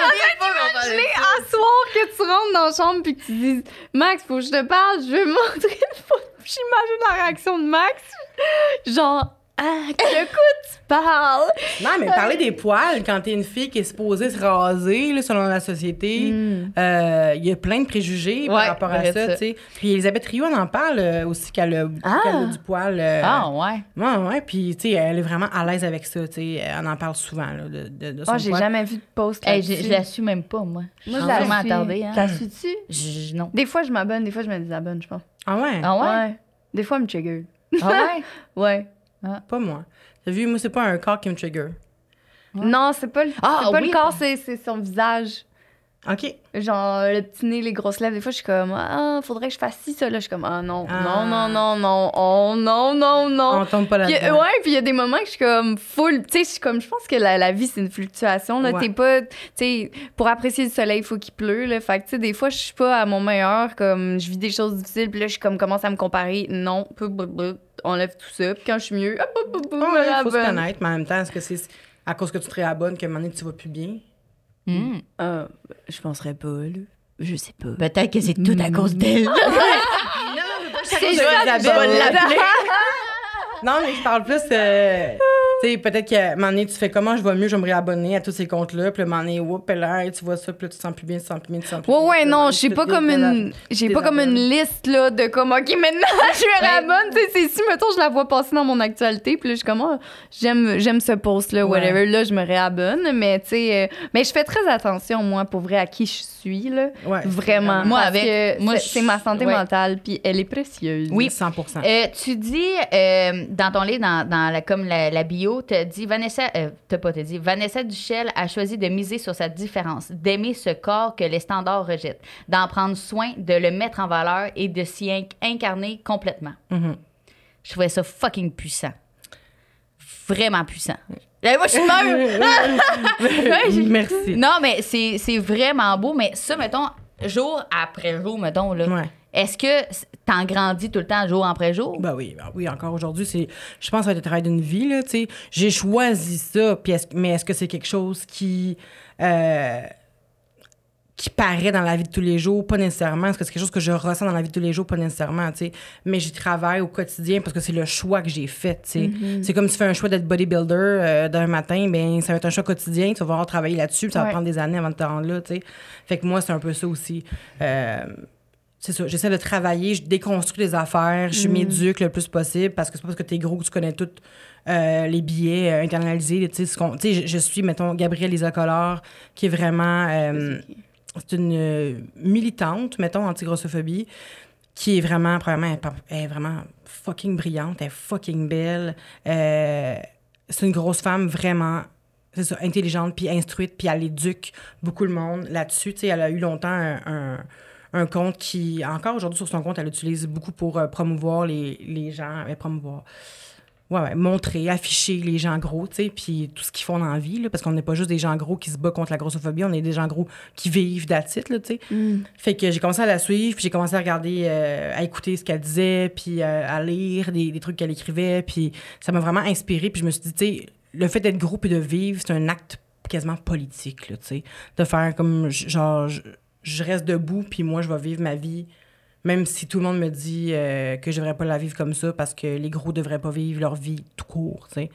Speaker 1: Imaginez à soir que tu rentres dans la chambre puis que tu dises Max, faut que je te parle, je veux montrer une photo. J'imagine la réaction de Max. Genre, ah, de quoi tu parles?
Speaker 3: Non, mais parler des poils, quand t'es une fille qui est supposée se raser, là, selon la société, il y a plein de préjugés par
Speaker 2: Ouais,
Speaker 3: rapport à
Speaker 2: vrai
Speaker 3: ça,
Speaker 2: ça.
Speaker 3: tu sais. Puis Elisabeth Rio, on en parle aussi, qu'elle a du poil.
Speaker 2: Ah ouais.
Speaker 3: Ouais, puis tu sais, elle est vraiment à l'aise avec ça, tu sais. On en parle souvent, là, de son
Speaker 1: Oh, j'ai
Speaker 3: poil.
Speaker 1: jamais vu de post
Speaker 2: Hey,
Speaker 1: là-dessus.
Speaker 2: je la suis même pas, moi.
Speaker 1: Moi,
Speaker 2: je
Speaker 1: je
Speaker 2: suis
Speaker 1: la
Speaker 2: vraiment
Speaker 1: suis.
Speaker 2: attardée. Hein.
Speaker 1: La suis-tu?
Speaker 2: Non.
Speaker 1: Des fois, je m'abonne, des fois, je me désabonne, je pense.
Speaker 3: Ah ouais?
Speaker 2: Ah ouais?
Speaker 1: Des fois, elle me trigger.
Speaker 2: Ah ouais?
Speaker 1: Ouais.
Speaker 3: Pas moi. T'as vu, moi, c'est pas un corps qui me trigger.
Speaker 1: Non, c'est pas,
Speaker 2: Ah,
Speaker 1: c'est pas
Speaker 2: oui.
Speaker 1: le corps, c'est son visage.
Speaker 3: OK.
Speaker 1: Genre, le petit nez, les grosses lèvres. Des fois, je suis comme, ah, faudrait que je fasse ci, ça. Là, je suis comme, ah non,
Speaker 3: Ah.
Speaker 1: non. Oh, non.
Speaker 3: On tombe pas
Speaker 1: Puis,
Speaker 3: là-dedans.
Speaker 1: ouais, puis il y a des moments que je suis comme full. Tu sais, je pense que la vie, c'est une fluctuation. Là.
Speaker 3: Ouais.
Speaker 1: T'es pas. Tu sais, pour apprécier le soleil, il faut qu'il pleut. Là. Fait que, tu sais, des fois, je suis pas à mon meilleur. Comme, je vis des choses difficiles. Puis là, je suis comme, commence à me comparer. Non. enlève tout ça. Puis quand je suis mieux, hop, hop, hop,
Speaker 3: Il
Speaker 1: me
Speaker 3: faut se
Speaker 1: réabonne.
Speaker 3: connaître, mais en même temps, est-ce que c'est à cause que tu te réabonnes qu'à un moment donné, tu vas plus bien?
Speaker 1: Je penserais pas, là. Je sais pas.
Speaker 2: Peut-être que c'est tout à cause d'elle.
Speaker 1: C'est
Speaker 3: cause de
Speaker 1: ça,
Speaker 3: Isabelle.
Speaker 1: je vais l'appeler.
Speaker 3: Non, mais je parle plus. Tu sais, peut-être qu'à un moment donné, tu fais comment je vais mieux, je vais me réabonner à tous ces comptes-là. Puis à un moment donné, whoop, là, tu vois ça, puis là, tu te sens plus bien, tu te sens plus bien, tu te sens plus bien.
Speaker 1: Ouais, non,
Speaker 3: Puis
Speaker 1: j'ai
Speaker 3: là,
Speaker 1: pas
Speaker 3: tu
Speaker 1: comme
Speaker 3: te
Speaker 1: une. J'ai pas comme une liste, là, de comme, OK, maintenant, je me réabonne. Tu sais, c'est si, mettons, je la vois passer dans mon actualité, puis là, je suis comme, oh, j'aime ce post-là,
Speaker 3: Ouais.
Speaker 1: whatever. Là, je me réabonne. Mais, tu sais, mais je fais très attention, moi, pour vrai, à qui je suis, là.
Speaker 3: Ouais,
Speaker 1: Vraiment.
Speaker 2: Moi,
Speaker 1: Parce
Speaker 2: avec-
Speaker 1: que
Speaker 2: moi,
Speaker 1: c'est ma santé
Speaker 2: ouais.
Speaker 1: mentale, puis elle est précieuse.
Speaker 2: Oui.
Speaker 3: 100%.
Speaker 2: Tu dis, dans ton livre, comme la bio, t'as dit, Vanessa Duchel a choisi de miser sur sa différence, d'aimer ce corps que les standards rejettent, d'en prendre soin, de le mettre en valeur et de s'y incarner complètement.
Speaker 3: Mhm.
Speaker 2: Je trouvais ça fucking puissant. Vraiment puissant. Là, moi, je suis même...
Speaker 3: Merci.
Speaker 2: Non, mais c'est vraiment beau. Mais ça, mettons, jour après jour, mettons, là,
Speaker 3: Ouais.
Speaker 2: est-ce que t'en grandis tout le temps, jour après jour?
Speaker 3: Ben oui, encore aujourd'hui, je pense que ça va être le travail d'une vie, là, tu sais. J'ai choisi ça, puis mais est-ce que c'est quelque chose qui paraît dans la vie de tous les jours? Pas nécessairement. Est-ce que c'est quelque chose que je ressens dans la vie de tous les jours? Pas nécessairement, tu sais. Mais j'y travaille au quotidien parce que c'est le choix que j'ai fait, tu sais. C'est comme si tu fais un choix d'être bodybuilder d'un matin, ben ça va être un choix quotidien, tu vas devoir travailler là-dessus, puis ça va
Speaker 1: Ouais.
Speaker 3: prendre des années avant de te rendre là, tu sais. Fait que moi, c'est un peu ça aussi. C'est ça, j'essaie de travailler, je déconstruis les affaires, je m'éduque le plus possible parce que c'est pas parce que t'es gros que tu connais tous les billets internalisés. Tu sais, je suis, mettons, Gabrielle Lisa Collard, qui est vraiment... c'est une militante, mettons, anti-grossophobie, qui est vraiment, premièrement, elle est vraiment fucking brillante, elle est fucking belle. C'est une grosse femme vraiment... C'est ça, intelligente, puis instruite, puis elle éduque beaucoup le monde là-dessus. Tu sais, elle a eu longtemps un compte qui, encore aujourd'hui sur son compte, elle l'utilise beaucoup pour promouvoir les gens, promouvoir, montrer, afficher les gens gros, tu sais, puis tout ce qu'ils font dans la vie, là, parce qu'on n'est pas juste des gens gros qui se battent contre la grossophobie, on est des gens gros qui vivent that's it, là, tu sais. Fait que j'ai commencé à la suivre, puis j'ai commencé à regarder, à écouter ce qu'elle disait, puis à lire des trucs qu'elle écrivait, puis ça m'a vraiment inspirée, puis je me suis dit, tu sais, le fait d'être gros et de vivre, c'est un acte quasiment politique, là, tu sais, de faire comme, genre... Je reste debout, puis moi, je vais vivre ma vie, même si tout le monde me dit que je devrais pas la vivre comme ça parce que les gros devraient pas vivre leur vie tout court, tu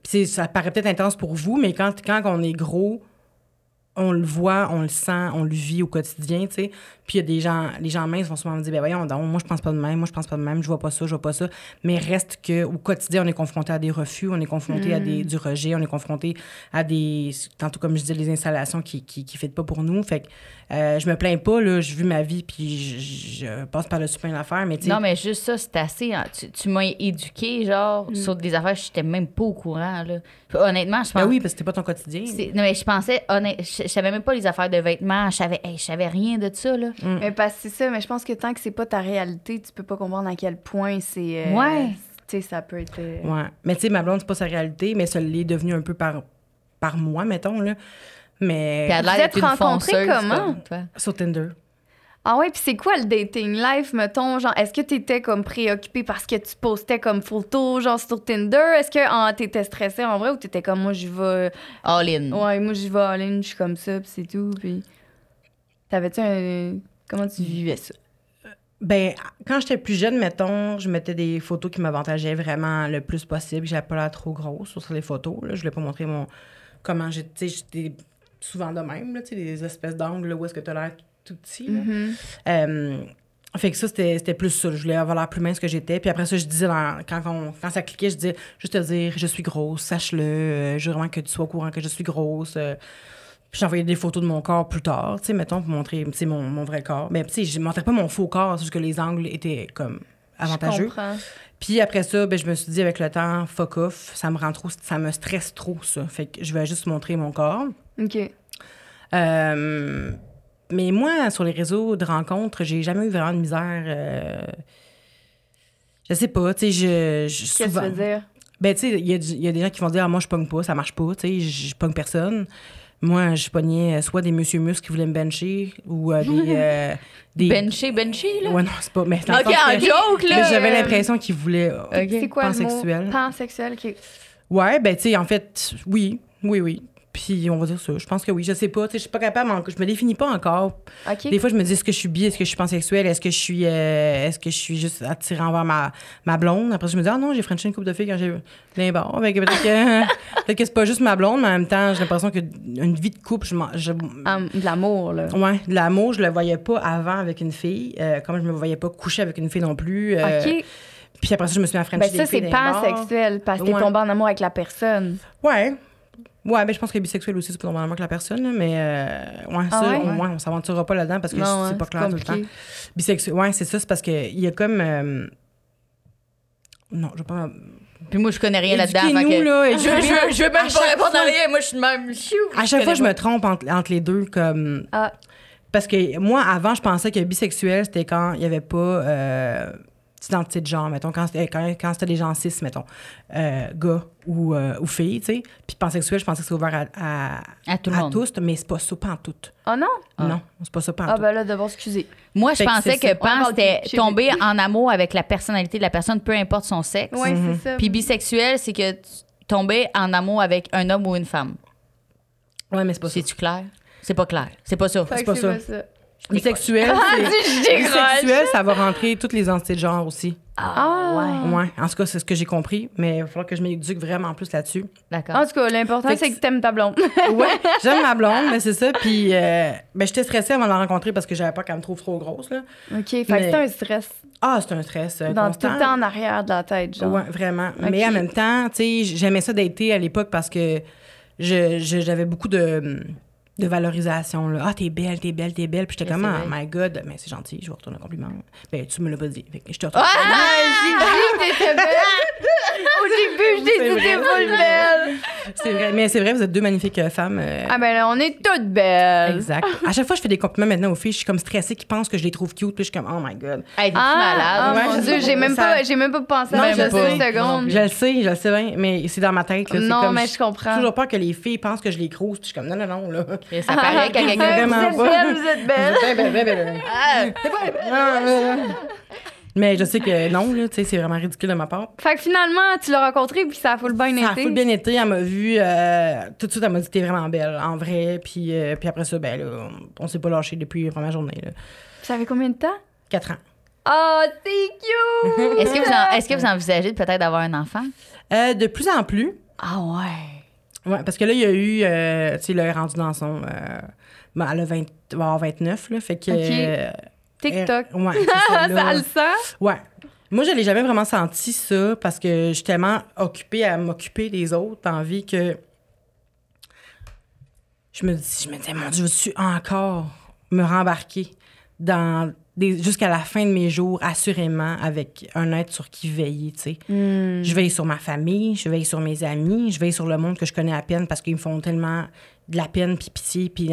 Speaker 3: sais. Ça paraît peut-être intense pour vous, mais quand on est gros, on le voit, on le sent, on le vit au quotidien, tu sais. Puis il y a des gens, les gens minces vont souvent me dire, ben voyons donc, moi je pense pas de même, je vois pas ça. Mais reste qu'au quotidien, on est confronté à des refus, on est confronté à du rejet, on est confronté à des, tantôt comme je disais, les installations qui fitent pas pour nous. Fait que je me plains pas, là, je vis ma vie, puis je passe par-dessus plein d'affaires, mais tu sais...
Speaker 2: Non, mais juste ça, c'est assez... hein. Tu m'as éduqué, genre, sur des affaires que j'étais même pas au courant, là. Honnêtement, je pense...
Speaker 3: Ben oui, parce que c'était pas ton quotidien.
Speaker 2: Non, mais je pensais... Je savais même pas les affaires de vêtements. Je savais rien de ça, là.
Speaker 1: Mais parce que c'est ça, mais je pense que tant que c'est pas ta réalité, tu peux pas comprendre à quel point c'est.
Speaker 2: Ouais.
Speaker 1: Tu sais, ça peut être.
Speaker 3: Ouais. Mais tu sais, ma blonde, c'est pas sa réalité, mais ça l'est devenu un peu par moi, mettons, là. Mais...
Speaker 2: Puis elle a l'air
Speaker 1: Vous
Speaker 2: d'être
Speaker 1: êtes
Speaker 2: une
Speaker 1: rencontrés
Speaker 2: fonceuse,
Speaker 1: comment?
Speaker 2: comme toi.
Speaker 3: Sur Tinder.
Speaker 1: Ah ouais, puis c'est quoi le dating life, mettons? Genre, est-ce que t'étais comme préoccupée parce que tu postais comme photo, genre sur Tinder? Est-ce que t'étais stressée en vrai ou t'étais comme moi, j'y vais.
Speaker 2: All in.
Speaker 1: Ouais, moi, j'y vais en ligne, je suis comme ça, puis c'est tout. Puis. T'avais-tu un. Comment tu vivais ça?
Speaker 3: Ben, quand j'étais plus jeune, mettons, je mettais des photos qui m'avantageaient vraiment le plus possible. J'avais pas l'air trop grosse sur les photos, là. Je voulais pas montrer comment j'étais. J'étais souvent de même, là, tu sais, des espèces d'angles là, où est-ce que t'as l'air tout petit, là. Fait que ça, c'était plus ça. Je voulais avoir l'air plus mince que j'étais. Puis après ça, je disais, quand ça cliquait, je disais, juste te dire, je suis grosse, sache-le. Je veux vraiment que tu sois au courant que je suis grosse. Puis j'envoyais des photos de mon corps plus tard, tu sais, mettons, pour montrer, tu sais, mon vrai corps. Mais tu sais, je montrais pas mon faux corps, c'est juste que les angles étaient comme avantageux.
Speaker 1: Je comprends.
Speaker 3: Puis après ça, ben, je me suis dit, avec le temps, fuck off, ça me stresse trop, ça. Fait que je vais juste montrer mon corps.
Speaker 1: OK.
Speaker 3: Mais moi, sur les réseaux de rencontres, j'ai jamais eu vraiment de misère. Je sais pas, tu sais,
Speaker 1: Qu'est-ce que tu
Speaker 3: souvent...
Speaker 1: veux dire?
Speaker 3: Ben, tu sais, il y a des gens qui vont dire, ah, moi, je pogne pas, ça marche pas, tu sais, je pogne personne. Moi, je pognais soit des monsieur mus qui voulaient me bencher ou des...
Speaker 2: Bencher, là?
Speaker 3: Ouais, non, c'est pas... Mais dans le
Speaker 2: OK,
Speaker 3: sens
Speaker 2: en
Speaker 3: que-
Speaker 2: joke, là.
Speaker 3: que j'avais l'impression qu'ils voulaient
Speaker 1: C'est quoi le mot?
Speaker 3: pansexuel.
Speaker 1: Pansexuel.
Speaker 3: Ouais, ben, tu sais, en fait, oui. Puis on va dire ça. Je pense que oui. Je sais pas. Tu sais, je suis pas capable. Je me définis pas encore.
Speaker 1: OK.
Speaker 3: Des fois, je me dis, est-ce que je suis bi? Est-ce que je suis pansexuelle? Est-ce que je suis juste attirée envers ma blonde? Après, je me dis, ah non, j'ai frenché une couple de filles quand j'ai plein bord. Peut-être que c'est pas juste ma blonde, mais en même temps, j'ai l'impression qu'une vie de couple,
Speaker 1: De l'amour, là.
Speaker 3: ouais, de l'amour, je le voyais pas avant avec une fille. Comme je me voyais pas coucher avec une fille non plus.
Speaker 1: OK.
Speaker 3: Puis après ça, je me suis mis à frencher
Speaker 1: Ben
Speaker 3: des
Speaker 1: ça,
Speaker 3: filles
Speaker 1: c'est
Speaker 3: dans les bars.
Speaker 1: pansexuel parce que t'es
Speaker 3: Ouais.
Speaker 1: tombé en amour avec la personne.
Speaker 3: Ouais. Ouais, ben je pense que bisexuel aussi, c'est pas normalement que la personne, là, mais ouais,
Speaker 1: Ah
Speaker 3: ça,
Speaker 1: ouais?
Speaker 3: on s'aventurera pas là-dedans parce que
Speaker 1: Non,
Speaker 3: c'est
Speaker 1: hein,
Speaker 3: pas clair tout le temps.
Speaker 1: compliqué.
Speaker 3: Bisexuel, ouais, c'est ça, c'est parce qu'il y a comme. Non, je veux pas.
Speaker 2: Puis moi, je connais rien là-dedans.
Speaker 3: Éduquez-nous,
Speaker 2: fait que-
Speaker 3: là,
Speaker 2: Je veux même
Speaker 3: À
Speaker 2: pas
Speaker 3: chaque
Speaker 2: répondre à
Speaker 3: fois-
Speaker 2: rien. Moi, je suis de même.
Speaker 3: À chaque fois, je me trompe entre les deux, comme.
Speaker 1: Ah,
Speaker 3: Parce que moi, avant, je pensais que bisexuel, c'était quand il y avait pas d'identité de genre, mettons, quand c'était des gens cis, mettons, gars ou filles, tu sais. Puis pansexuel, je pensais que c'était ouvert
Speaker 2: À tout le monde.
Speaker 3: tous, mais c'est pas ça, pas en tout.
Speaker 1: oh non?
Speaker 3: Non, c'est pas ça, pas en
Speaker 1: Ah
Speaker 3: tout.
Speaker 1: ben là, d'abord, excusez.
Speaker 2: Moi, je
Speaker 3: Fait que
Speaker 2: pensais
Speaker 3: c'est
Speaker 2: que
Speaker 3: ça.
Speaker 2: pan,
Speaker 1: On va
Speaker 2: c'était
Speaker 1: pitcher
Speaker 2: tomber en amour avec la personnalité de la personne, peu importe son sexe.
Speaker 1: Ouais, c'est ça.
Speaker 2: Puis bisexuel, c'est que tomber en amour avec un homme ou une femme.
Speaker 3: Ouais, mais c'est pas ça.
Speaker 2: C'est-tu clair? C'est pas clair. C'est pas ça.
Speaker 1: Fait
Speaker 3: c'est
Speaker 1: que
Speaker 3: pas ça.
Speaker 1: ça.
Speaker 3: Bisexuel, bisexuel, ça va rentrer toutes les entités de genre aussi.
Speaker 1: Ah,
Speaker 3: Ouais, en tout cas, c'est ce que j'ai compris, mais il va falloir que je m'éduque vraiment plus là-dessus.
Speaker 2: D'accord.
Speaker 1: En tout cas, l'important,
Speaker 3: Fait que
Speaker 1: c'est que t'aimes ta blonde.
Speaker 3: Ouais, j'aime ma blonde, mais c'est ça. Puis, ben, j'étais stressée avant de la rencontrer parce que j'avais peur qu'elle me trouve trop grosse, là.
Speaker 1: OK, fait que
Speaker 3: Mais-
Speaker 1: c'est un stress
Speaker 3: Ah, c'est un stress
Speaker 1: dans
Speaker 3: constant.
Speaker 1: tout le temps en arrière de la tête, genre.
Speaker 3: Ouais, vraiment.
Speaker 1: Ok.
Speaker 3: Mais en même temps, tu sais, j'aimais ça dater à l'époque parce que j'avais beaucoup de valorisation, là. Ah, t'es belle. Puis j'étais comme,
Speaker 2: c'est
Speaker 3: oh
Speaker 2: vrai.
Speaker 3: my God, mais c'est gentil, je vous retourne un compliment. Ben, tu me l'as pas dit. Fait que je te retourne.
Speaker 1: J'ai dit que t'étais belle. Au début, je t'ai
Speaker 3: C'est
Speaker 1: dit que t'étais
Speaker 3: vrai.
Speaker 1: pas belle.
Speaker 3: C'est vrai. Mais c'est vrai, vous êtes deux magnifiques femmes.
Speaker 1: Ah ben là, on est toutes belles.
Speaker 3: Exact. À chaque fois que je fais des compliments maintenant aux filles, je suis comme stressée qu'ils pensent que je les trouve cute, puis je suis comme, oh my God.
Speaker 2: Hey, t'es-tu
Speaker 1: Ah,
Speaker 2: malade?
Speaker 3: Ouais,
Speaker 1: mon
Speaker 3: je
Speaker 1: Dieu,
Speaker 3: sais
Speaker 1: j'ai
Speaker 3: pas.
Speaker 1: même
Speaker 3: Ça-
Speaker 1: pas, j'ai même pas pensé
Speaker 3: Non,
Speaker 1: à
Speaker 3: je
Speaker 1: ça
Speaker 3: sais.
Speaker 1: une seconde.
Speaker 3: Je le sais bien, mais c'est dans ma tête. Là. C'est
Speaker 1: Non,
Speaker 3: comme,
Speaker 1: mais je comprends.
Speaker 3: J'ai toujours peur que les filles pensent que je les crouse, puis je suis comme, non, là.
Speaker 2: Ça paraît qu'à quelqu'un.
Speaker 3: Vraiment
Speaker 1: vous
Speaker 3: pas.
Speaker 1: êtes belle.
Speaker 3: Mais je sais que non, là, tu sais, c'est vraiment ridicule de ma part.
Speaker 1: Fait que finalement, tu l'as rencontré puis ça a full bien
Speaker 3: Ça a
Speaker 1: été.
Speaker 3: full bien été. Elle m'a vu, tout de suite, elle m'a dit que t'es vraiment belle, en vrai. Puis après ça, ben là, on s'est pas lâché depuis la première journée. Là.
Speaker 1: Ça fait combien de temps?
Speaker 3: 4 ans.
Speaker 1: Oh, c'est cute!
Speaker 2: Est-ce que vous envisagez de peut-être d'avoir un enfant?
Speaker 3: De plus en plus.
Speaker 2: Ah ouais.
Speaker 3: Ouais, parce que là, il y a eu, tu sais, là, elle est rendue dans son. Ben, elle a 20, elle va avoir 29, là. Fait que.
Speaker 1: Ok. TikTok.
Speaker 3: Ouais, c'est ça. Là.
Speaker 1: Ça le sent?
Speaker 3: Ouais. Moi, je l'ai jamais vraiment senti, ça, parce que je suis tellement occupée à m'occuper des autres dans la vie que je me disais, mon Dieu, veux-tu encore me rembarquer jusqu'à la fin de mes jours, assurément, avec un être sur qui veiller, tu sais. Je veille sur ma famille, je veille sur mes amis, je veille sur le monde que je connais à peine parce qu'ils me font tellement de la peine puis pitié, puis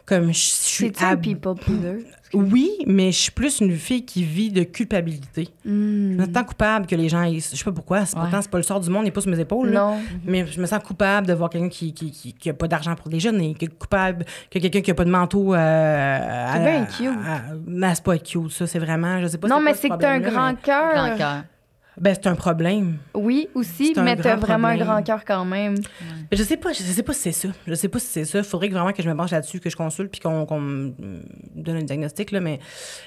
Speaker 3: comme je suis...
Speaker 1: C'est-tu un people pleaser?
Speaker 3: Oui, mais je suis plus une fille qui vit de culpabilité. Je me sens coupable que les gens... Je sais pas pourquoi. Pourtant, c'est pas le sort du monde, il n'est pas sur mes épaules. là.
Speaker 1: Non.
Speaker 3: Mais je me sens coupable de voir quelqu'un qui a pas d'argent pour déjeuner, qui est coupable que quelqu'un qui a pas de manteau...
Speaker 1: C'est bien cute.
Speaker 3: Mais c'est pas cute, ça. C'est vraiment... Je sais pas
Speaker 1: Non,
Speaker 3: c'est
Speaker 1: mais
Speaker 3: quoi ce
Speaker 1: c'est que t'as un
Speaker 3: problème-là,
Speaker 1: grand cœur.
Speaker 2: Grand cœur.
Speaker 3: Ben, c'est un problème.
Speaker 1: Oui, aussi,
Speaker 3: C'est un
Speaker 1: mais t'as
Speaker 3: grand
Speaker 1: vraiment
Speaker 3: problème.
Speaker 1: un grand cœur quand même.
Speaker 3: Je sais pas si c'est ça. Je sais pas si c'est ça. Faudrait que vraiment que je me penche là-dessus, que je consulte puis qu'on me donne un diagnostic, là. Mais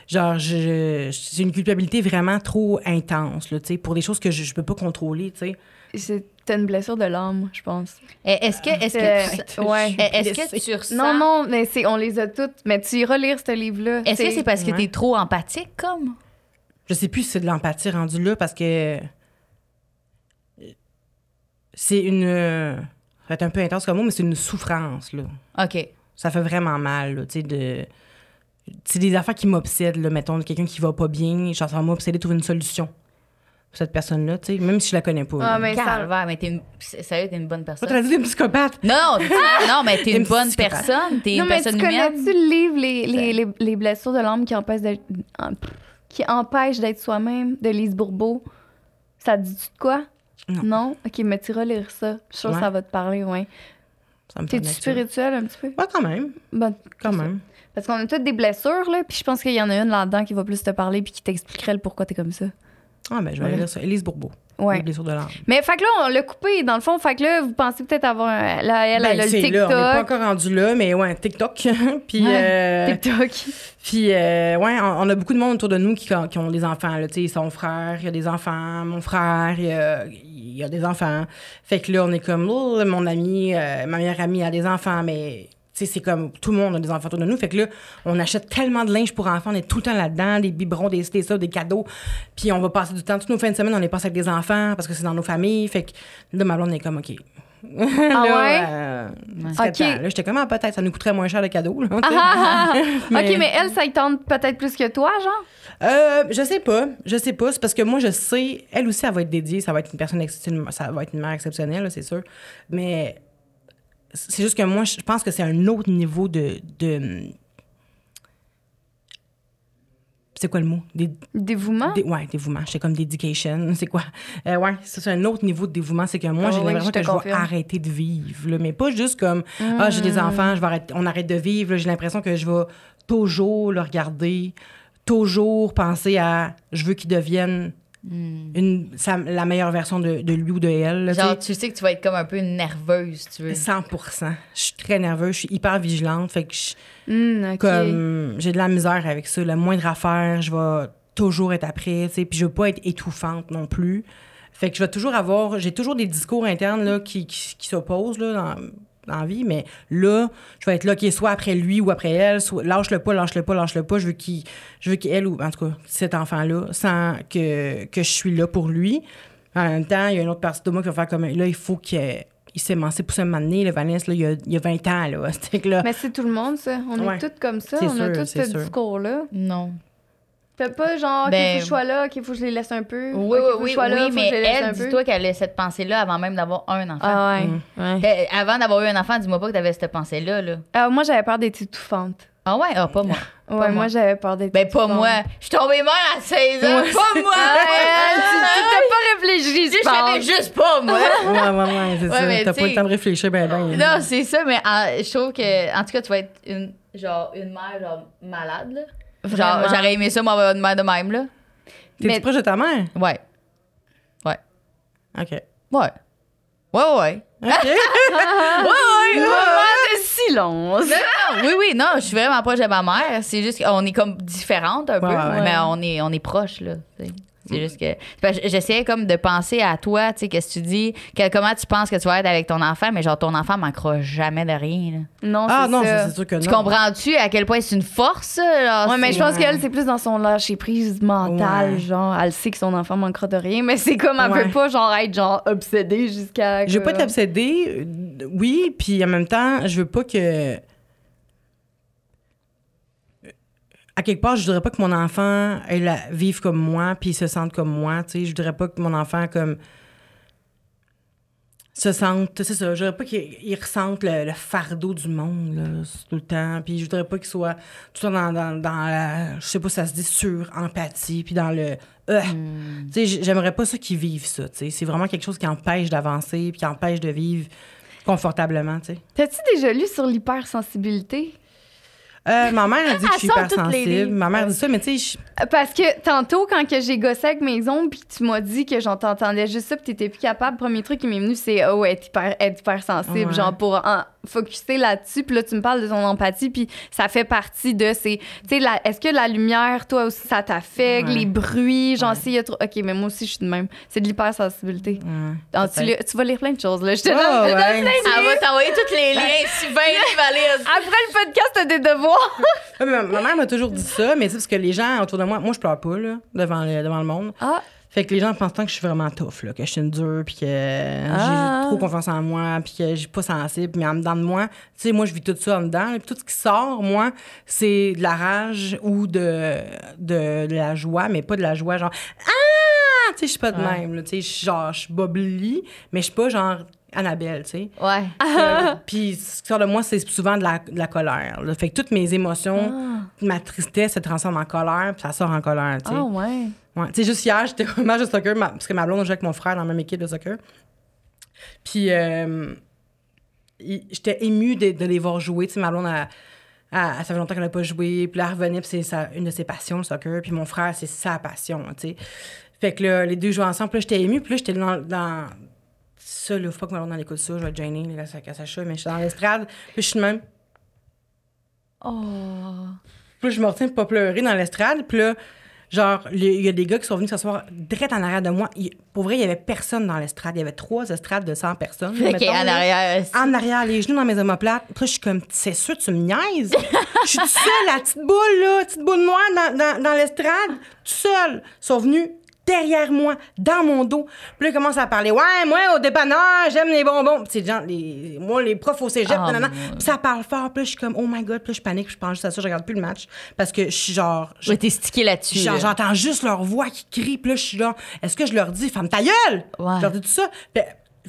Speaker 3: genre, c'est une culpabilité vraiment trop intense, là, tu sais, pour des choses que je peux pas contrôler, tu sais.
Speaker 1: T'as une blessure de l'âme, je pense.
Speaker 2: Est-ce que
Speaker 1: Ouais.
Speaker 2: est-ce que tu ressens...
Speaker 1: Non, mais on les a toutes. Mais tu iras lire ce livre-là.
Speaker 2: Est-ce que c'est parce que
Speaker 3: Ouais.
Speaker 2: t'es trop empathique, comme?
Speaker 3: Je sais plus si c'est de l'empathie rendu là parce que c'est une... ça va être un peu intense comme mot, mais c'est une souffrance, là.
Speaker 2: OK.
Speaker 3: Ça fait vraiment mal, là, tu sais, c'est des affaires qui m'obsèdent, là, mettons, quelqu'un qui va pas bien, genre, ça va m'obséder de trouver une solution pour cette personne-là, tu sais, même si je la connais pas.
Speaker 1: Ah,
Speaker 3: là.
Speaker 1: mais ça...
Speaker 2: Calvaire, mais sérieux, t'es une bonne
Speaker 3: Toi,
Speaker 2: personne.
Speaker 3: t'as dit des psychopathes.
Speaker 2: Non, non, mais t'es
Speaker 3: Une
Speaker 2: une bonne
Speaker 3: psychopathe.
Speaker 2: personne. T'es
Speaker 1: Non,
Speaker 2: une
Speaker 1: mais tu
Speaker 2: personne humaine.
Speaker 1: connais-tu le livre les blessures de l'âme qui empêchent d'être soi-même de Lise Bourbeau? Ça te dit-tu de quoi?
Speaker 3: Non.
Speaker 1: OK, mais tu iras lire ça. Je suis sûre que
Speaker 3: Ouais.
Speaker 1: ça va te parler, ouais.
Speaker 3: Ça me fait
Speaker 1: T'es-tu spirituel un petit peu?
Speaker 3: Ouais, quand même.
Speaker 1: Ben,
Speaker 3: Quand même.
Speaker 1: parce qu'on a toutes des blessures, là, puis je pense qu'il y en a une là-dedans qui va plus te parler puis qui t'expliquerait le pourquoi t'es comme ça.
Speaker 3: Ah, ben, je vais aller lire ça. Élise Bourbeau.
Speaker 1: Ouais.
Speaker 3: Les blessures de l'âme.
Speaker 1: Mais fait que là, on l'a coupé, dans le fond. Fait que là, vous pensez peut-être avoir là, elle a le
Speaker 3: c'est
Speaker 1: TikTok.
Speaker 3: là, on n'est pas encore rendu là, mais ouais, TikTok. Puis,
Speaker 1: TikTok.
Speaker 3: puis ouais, on a beaucoup de monde autour de nous qui ont des enfants. Là, tu sais, son frère, il y a des enfants. Mon frère, il y a des enfants. Fait que là, on est comme, oh, mon ami, ma meilleure amie a des enfants, mais... Tu sais, c'est comme tout le monde a des enfants autour de nous. Fait que là, on achète tellement de linge pour enfants. On est tout le temps là-dedans, des biberons, des ça, des cadeaux. Puis on va passer du temps. Toutes nos fins de semaine, on les passe avec des enfants parce que c'est dans nos familles. Fait que là, ma blonde est comme, OK.
Speaker 1: Ah
Speaker 3: là,
Speaker 1: ouais? OK.
Speaker 3: Là, j'étais comme, peut-être ça nous coûterait moins cher le cadeau. Là,
Speaker 1: OK, mais elle, ça y tente peut-être plus que toi, genre?
Speaker 3: Je sais pas. C'est parce que moi, je sais, elle aussi, elle va être dédiée. Ça va être une personne exceptionnelle. Ça va être une mère exceptionnelle, là, c'est sûr. Mais... C'est juste que moi, je pense que c'est un autre niveau de... C'est quoi le mot?
Speaker 1: Dévouement?
Speaker 3: Ouais, dévouement. J'étais comme dedication. C'est quoi? Ouais, ça, c'est un autre niveau de dévouement. C'est que moi, j'ai l'impression que je vais arrêter de vivre. Là. Mais pas juste comme, j'ai des enfants, on arrête de vivre. Là. J'ai l'impression que je vais toujours le regarder, toujours penser à, je veux qu'il devienne... la meilleure version de lui ou de elle. Là,
Speaker 2: genre, tu sais que tu vas être comme un peu nerveuse, tu veux.
Speaker 3: 100%. Je suis très nerveuse, je suis hyper vigilante. Fait que
Speaker 1: OK.
Speaker 3: comme, j'ai de la misère avec ça. La moindre affaire, je vais toujours être après. Puis je veux pas être étouffante non plus. Fait que je vais toujours j'ai toujours des discours internes là, qui s'opposent là, dans la vie, mais là, je vais être là, soit après lui ou après elle, soit lâche-le pas. Je veux qu'elle, ou en tout cas, cet enfant-là, sent que je suis là pour lui. En même temps, il y a une autre partie de moi qui va faire comme, là, il faut qu'il s'émancipe pour se m'amener. Le Vanessa, là, il y a 20 ans, là. Là.
Speaker 1: Mais c'est tout le monde, ça. On est toutes comme ça. On a tous ce discours-là.
Speaker 2: Non.
Speaker 1: T'as pas genre, qu'il faut que je sois là, qu'il faut que je les laisse un peu.
Speaker 2: Oui, mais elle, dis-toi qu'elle a cette pensée-là avant même d'avoir un enfant.
Speaker 1: Ah ouais.
Speaker 2: Avant d'avoir eu un enfant, dis-moi pas que t'avais cette pensée-là. Là.
Speaker 1: Moi, j'avais peur d'être étouffante.
Speaker 2: Ah ouais? Ah, pas moi.
Speaker 1: Ouais, moi, j'avais peur d'être étouffante.
Speaker 2: Pas moi. Je suis tombée mère à 16 ans. Pas moi!
Speaker 1: Tu t'as pas réfléchi,
Speaker 2: je savais juste pas, moi.
Speaker 3: Ouais, c'est ça. T'as pas le temps de réfléchir, ben.
Speaker 2: Non, c'est ça, mais je trouve que, en tout cas, tu vas être une mère malade, là. Genre, j'aurais aimé ça, moi, avoir une mère de même, là.
Speaker 3: T'es-tu proche de ta mère?
Speaker 2: Ouais.
Speaker 3: OK.
Speaker 2: Ouais.
Speaker 3: OK.
Speaker 1: Ouais. Moment de silence.
Speaker 2: Oui, non, je suis vraiment proche de ma mère. C'est juste qu'on est comme différentes un peu, mais on est proches, là. T'sais. C'est juste que... J'essayais comme de penser à toi, tu sais, qu'est-ce que tu dis, comment tu penses que tu vas être avec ton enfant, mais genre, ton enfant manquera jamais de rien, là.
Speaker 1: Non,
Speaker 3: c'est sûr que non.
Speaker 2: Tu comprends-tu à quel point c'est une force, genre,
Speaker 1: ouais, mais je pense qu'elle, c'est plus dans son lâcher-prise mentale, genre, elle sait que son enfant manquera de rien, mais c'est comme, elle veut pas, genre, être, genre, obsédée jusqu'à...
Speaker 3: Je veux pas être obsédée, oui, puis en même temps, je veux pas que... À quelque part, je voudrais pas que mon enfant vive comme moi puis se sente comme moi, tu sais. Je voudrais pas que mon enfant, comme, se sente... C'est ça, je voudrais pas qu'il ressente le fardeau du monde, là, tout le temps. Puis je voudrais pas qu'il soit tout le temps dans la... Je sais pas si ça se dit sur-empathie, puis dans le... Tu sais, j'aimerais pas ça qu'il vive ça, tu sais. C'est vraiment quelque chose qui empêche d'avancer puis qui empêche de vivre confortablement, tu sais.
Speaker 1: T'as-tu déjà lu sur l'hypersensibilité?
Speaker 3: Ma mère a dit que je suis hypersensible. Ma mère dit ça, mais tu sais...
Speaker 1: Parce que tantôt, quand que j'ai gossé avec mes ongles, puis tu m'as dit que t'entendais juste ça, puis t'étais plus capable, le premier truc qui m'est venu, c'est être hypersensible, genre pour focusser là-dessus. Puis là, tu me parles de ton empathie, puis ça fait partie de ces... Tu sais, est-ce que la lumière, toi aussi, ça t'affecte? Les bruits, genre s'il y a trop... OK, mais moi aussi, je suis de même. C'est de l'hypersensibilité. Tu vas lire plein de choses, là. Je te donne plein de liens.
Speaker 2: Elle va t'envoyer tous les liens, Sylvain, valide.
Speaker 1: Après le podcast, t'as des devoirs.
Speaker 3: Ma mère m'a toujours dit ça, mais c'est parce que les gens autour de moi je pleure pas, là, devant le monde. Fait que les gens pensent tant que je suis vraiment tough, là, que je suis une dure, puis que j'ai trop confiance en moi, puis que je suis pas sensible, mais en dedans de moi, tu sais, moi, je vis tout ça en dedans, puis tout ce qui sort, moi, c'est de la rage ou de la joie, mais pas de la joie, genre « Ah! » Tu sais, je suis pas de même, là, tu sais, genre, je suis bobli, mais je suis pas genre Annabelle, tu sais.
Speaker 2: Ouais.
Speaker 3: Puis ce qui sort de moi, c'est souvent de la colère, là. Fait que toutes mes émotions, ma tristesse se transforme en colère, puis ça sort en colère, tu sais.
Speaker 1: Ouais.
Speaker 3: Ouais, tu sais, juste hier, j'étais au match de soccer, parce que ma blonde jouait avec mon frère dans la même équipe de soccer. Puis j'étais émue de les voir jouer. Tu sais, ma blonde, ça fait longtemps qu'elle n'a pas joué. Puis là, elle revenait, puis c'est une de ses passions, le soccer. Puis mon frère, c'est sa passion, tu sais. Fait que là, les deux jouaient ensemble. Puis là, j'étais émue. Puis là, j'étais dans ça, là, faut pas que ma blonde écoute ça. Je vais être gênée, là, ça casse à chat. Mais je suis dans l'estrade. Puis je suis de même.
Speaker 2: Oh.
Speaker 3: Puis là, je me retiens de pas pleurer dans l'estrade. Puis là, genre, il y a des gars qui sont venus s'asseoir direct en arrière de moi. Pour vrai, il y avait personne dans l'estrade. Il y avait 3 estrades de 100 personnes.
Speaker 2: OK,
Speaker 3: mettons,
Speaker 2: en arrière.
Speaker 3: En arrière, les genoux dans mes omoplates. Puis là, je suis comme, c'est sûr, tu me niaises? Je suis toute seule, la petite boule, là, petite boule noire dans l'estrade, toute seule. Ils sont venus derrière moi, dans mon dos. Puis là, ils commencent à parler. Ouais, moi, au dépanneur, j'aime les bonbons. Puis c'est genre, moi, les profs au cégep, nanana. Puis ça parle fort. Puis là, je suis comme, oh my God. Puis là, je panique. Puis je pense juste à ça. Je regarde plus le match. Parce que je suis genre.
Speaker 2: Ouais, t'es stické là-dessus.
Speaker 3: Genre,
Speaker 2: là.
Speaker 3: j'entends juste leur voix qui crie. Puis là, je suis là. Est-ce que je leur dis, ferme ta gueule?
Speaker 2: Ouais.
Speaker 3: Je leur dis tout ça.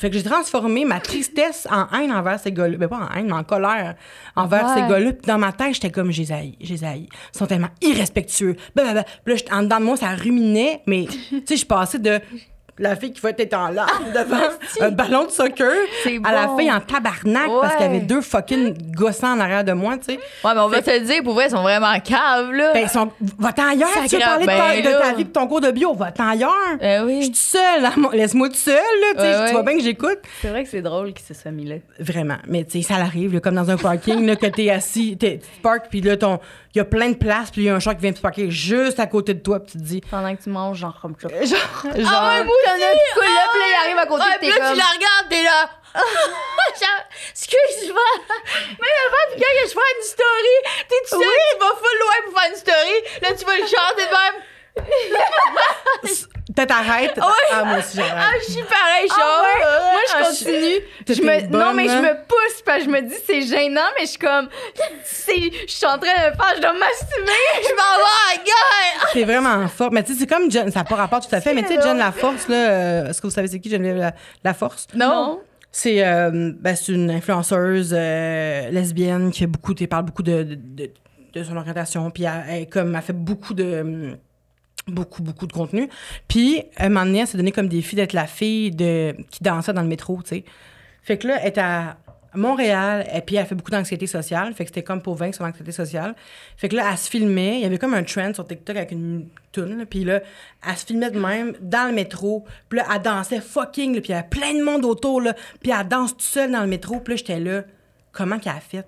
Speaker 3: Fait que j'ai transformé ma tristesse en haine envers ces gars-là. Ben, pas en haine, mais en colère envers ces gars-là. Puis dans ma tête, j'étais comme, j'ai haï. Ils sont tellement irrespectueux. Blablabla. Puis là, en dedans de moi, ça ruminait. Mais, tu sais, je passais de la fille qui va être en larmes devant un ballon de soccer à la fille en tabarnak parce qu'il y avait 2 fucking gossants en arrière de moi, tu sais.
Speaker 2: Ouais, mais on va te le dire, pour vrai, ils sont vraiment caves, là.
Speaker 3: Ben, va-t'en ailleurs, tu veux parler de ta vie et de ton cours de bio, va-t'en ailleurs.
Speaker 2: Oui.
Speaker 3: Je suis toute seule, là, laisse-moi toute seule, là, tu sais, tu vois bien que j'écoute.
Speaker 1: C'est vrai que c'est drôle qu'il se soit mis là.
Speaker 3: Vraiment, mais tu sais, ça l'arrive, là, comme dans un parking, là, que t'es assis, tu parques, puis là, il y a plein de places, puis il y a un char qui vient te parquer juste à côté de toi, puis tu te dis...
Speaker 1: Pendant que tu manges, genre comme ça.
Speaker 3: Genre...
Speaker 2: Ah ouais, moi aussi!
Speaker 1: Puis là, il arrive à côté de
Speaker 2: puis là, tu la regardes, t'es là. Excuse-moi. Mais avant, puis quand je fais une story, t'es tout seul, tu vas full loin pour faire une story. Là, tu vas le chanter de même.
Speaker 3: Peut-être arrête. Ah, moi aussi, j'arrête.
Speaker 2: Ah, je suis pareil, genre.
Speaker 1: Moi, je continue. Non, mais je me pousse parce que je me dis c'est gênant, mais je suis comme... Je suis en train de faire, je dois m'assumer.
Speaker 2: Je m'en vais, gars.
Speaker 3: C'est vraiment fort. Mais tu sais, c'est comme Jen, ça n'a pas rapport tout à fait, mais tu sais, Jen Laforce, là, est-ce que vous savez c'est qui, Geneviève Laforce?
Speaker 1: Non.
Speaker 3: C'est une influenceuse lesbienne qui parle beaucoup de son orientation, puis elle fait beaucoup de contenu. Puis, un moment donné, elle s'est donné comme défi d'être la fille qui dansait dans le métro, tu sais. Fait que là, elle est à Montréal, et puis elle fait beaucoup d'anxiété sociale. Fait que c'était comme pour vaincre son anxiété sociale. Fait que là, elle se filmait. Il y avait comme un trend sur TikTok avec une toune. Puis là, elle se filmait de même dans le métro. Puis là, elle dansait fucking. Là, puis il y avait plein de monde autour. Là, puis elle danse toute seule dans le métro. Puis là, j'étais là. Comment qu'elle a fait?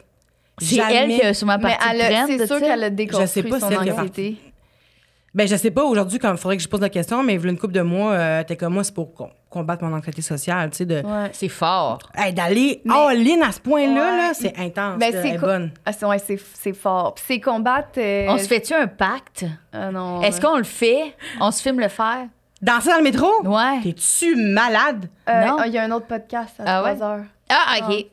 Speaker 2: C'est elle qui a sûrement parti de trend,
Speaker 1: c'est sûr qu'elle a déconstruit son anxiété.
Speaker 3: Ben, je sais pas, aujourd'hui, comme il faudrait que je pose la question, mais il y a une couple de mois, t'es comme moi, c'est pour combattre mon anxiété sociale, tu sais, de...
Speaker 2: Ouais. C'est fort.
Speaker 3: Hey, d'aller all-in à ce point-là, là, c'est intense,
Speaker 1: ben,
Speaker 3: elle est bonne.
Speaker 1: C'est fort. Puis c'est combattre...
Speaker 2: On se fait-tu un pacte?
Speaker 1: Non.
Speaker 2: Est-ce qu'on le fait? On se filme le faire?
Speaker 3: Danser dans le métro?
Speaker 2: Ouais.
Speaker 3: T'es-tu malade?
Speaker 2: Non.
Speaker 1: Il y a un autre podcast à 3h.
Speaker 2: Ah, OK.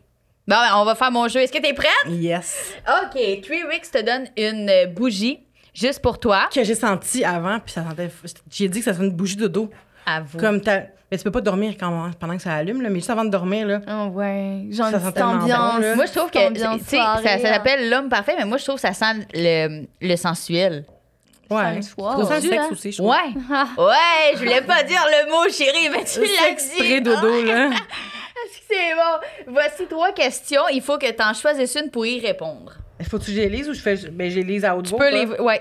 Speaker 2: Bon, ben, on va faire mon jeu. Est-ce que t'es prête?
Speaker 3: Yes.
Speaker 2: OK. Three Weeks te donne une bougie juste pour toi.
Speaker 3: Que j'ai senti avant, puis ça sentait... J'ai dit que ça serait une bougie de dos.
Speaker 2: À vous.
Speaker 3: Comme mais tu peux pas dormir pendant que ça allume, là, mais juste avant de dormir, là.
Speaker 1: Oh, ouais. Genre
Speaker 3: Ça
Speaker 1: une
Speaker 3: sent
Speaker 1: petite
Speaker 3: tellement
Speaker 1: ambiance.
Speaker 3: bon, là.
Speaker 2: Moi, je trouve que, tu sais, ça s'appelle l'homme parfait, mais moi, je trouve que ça sent le sensuel.
Speaker 3: Ouais.
Speaker 1: le soir.
Speaker 3: Ça sent le
Speaker 2: Tu,
Speaker 3: sexe
Speaker 2: hein?
Speaker 3: aussi, je trouve.
Speaker 2: Ouais. Ouais, je voulais pas dire le mot, chérie, mais tu l'as dit.
Speaker 3: Spray dodo, là.
Speaker 2: Est-ce que c'est bon? Voici 3 questions. Il faut que tu en choisisses une pour y répondre.
Speaker 3: Faut-tu que je les lise ou je les lise à haute voix?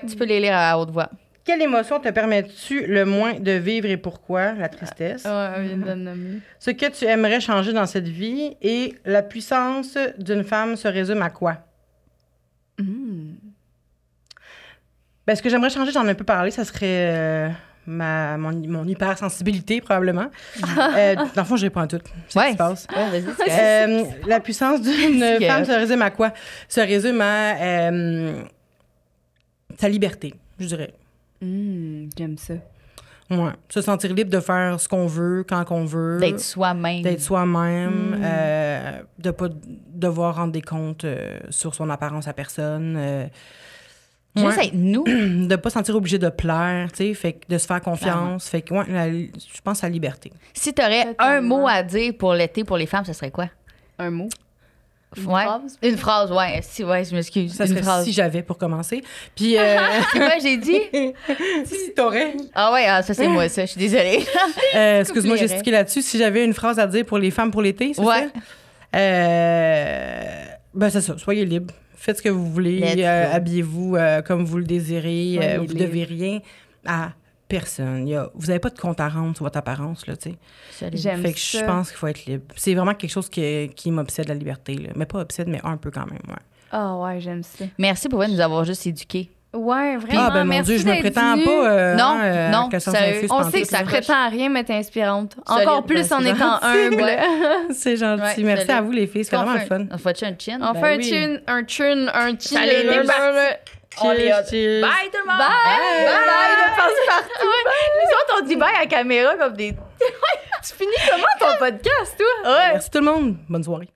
Speaker 2: Tu peux les lire à haute voix.
Speaker 3: Quelle émotion te permets-tu le moins de vivre et pourquoi? La tristesse.
Speaker 1: Ouais, on vient de le nommer.
Speaker 3: Ce que tu aimerais changer dans cette vie et la puissance d'une femme se résume à quoi? Ben, ce que j'aimerais changer, j'en ai un peu parlé, ça serait mon hypersensibilité, probablement. Dans le fond, je réponds à tout. C'est ce qui se passe.
Speaker 2: Ouais, vas-y,
Speaker 3: la puissance d'une femme se résume à quoi? Se résume à sa liberté, je dirais.
Speaker 1: J'aime ça.
Speaker 3: Ouais. Se sentir libre de faire ce qu'on veut, quand qu'on veut.
Speaker 2: D'être soi-même.
Speaker 3: D'être soi-même. De pas devoir rendre des comptes sur son apparence à personne.
Speaker 2: Juste être nous.
Speaker 3: De pas se sentir obligé de plaire, tu sais. Fait que de se faire confiance. Fait que, ouais, je pense à la liberté.
Speaker 2: Si t'aurais un mot à dire pour l'été pour les femmes, ce serait quoi?
Speaker 1: Un mot?
Speaker 2: Phrase? Une phrase, ouais. Je m'excuse.
Speaker 3: Ça serait si j'avais, pour commencer. Puis...
Speaker 2: C'est quoi j'ai dit?
Speaker 3: si t'aurais.
Speaker 2: Ah ouais, ça c'est moi, ça. Je suis désolée.
Speaker 3: Excuse-moi, j'ai stické là-dessus. Si j'avais une phrase à dire pour les femmes pour l'été, c'est ça? Ben, c'est ça. Soyez libre. Faites ce que vous voulez.
Speaker 2: Let's go.
Speaker 3: Habillez-vous comme vous le désirez.
Speaker 1: Soyez
Speaker 3: Vous
Speaker 1: libre.
Speaker 3: devez rien à personne. Vous n'avez pas de compte à rendre sur votre apparence, là, tu sais.
Speaker 1: J'aime
Speaker 3: Fait que
Speaker 1: ça.
Speaker 3: je pense qu'il faut être libre. C'est vraiment quelque chose qui m'obsède, la liberté. Là. Mais pas obsède, mais un peu quand même, ouais.
Speaker 1: Ah ouais, j'aime ça.
Speaker 2: Merci pour nous avoir juste éduqués.
Speaker 1: Ouais, vraiment.
Speaker 3: Ah, ben mon
Speaker 1: merci
Speaker 3: Dieu, je me
Speaker 1: d'être
Speaker 3: prétends
Speaker 1: venue.
Speaker 3: pas.
Speaker 2: Non,
Speaker 3: que ça
Speaker 2: sérieux.
Speaker 3: s'infuse
Speaker 1: On
Speaker 3: pantoute,
Speaker 1: sait que
Speaker 3: là.
Speaker 1: tu prétends à rien, mais t'es inspirante.
Speaker 2: Solide,
Speaker 1: Encore plus
Speaker 3: ben,
Speaker 1: en
Speaker 3: c'est
Speaker 1: étant
Speaker 3: gentil.
Speaker 1: humble.
Speaker 2: Ouais.
Speaker 3: C'est gentil.
Speaker 2: Ouais,
Speaker 3: Merci
Speaker 2: solide.
Speaker 3: à vous, les filles. C'est vraiment le fun.
Speaker 2: On fait un chin?
Speaker 1: On
Speaker 3: Ben
Speaker 1: fait
Speaker 3: oui.
Speaker 1: un tune.
Speaker 2: Ça allait être On est hot.
Speaker 3: Cheers.
Speaker 2: Bye tout le monde!
Speaker 1: Bye! Bye! De passe-partout! Les autres, on dit bye à la caméra comme des... Tu finis comment ton podcast, toi?
Speaker 3: Merci tout le monde. Bonne soirée.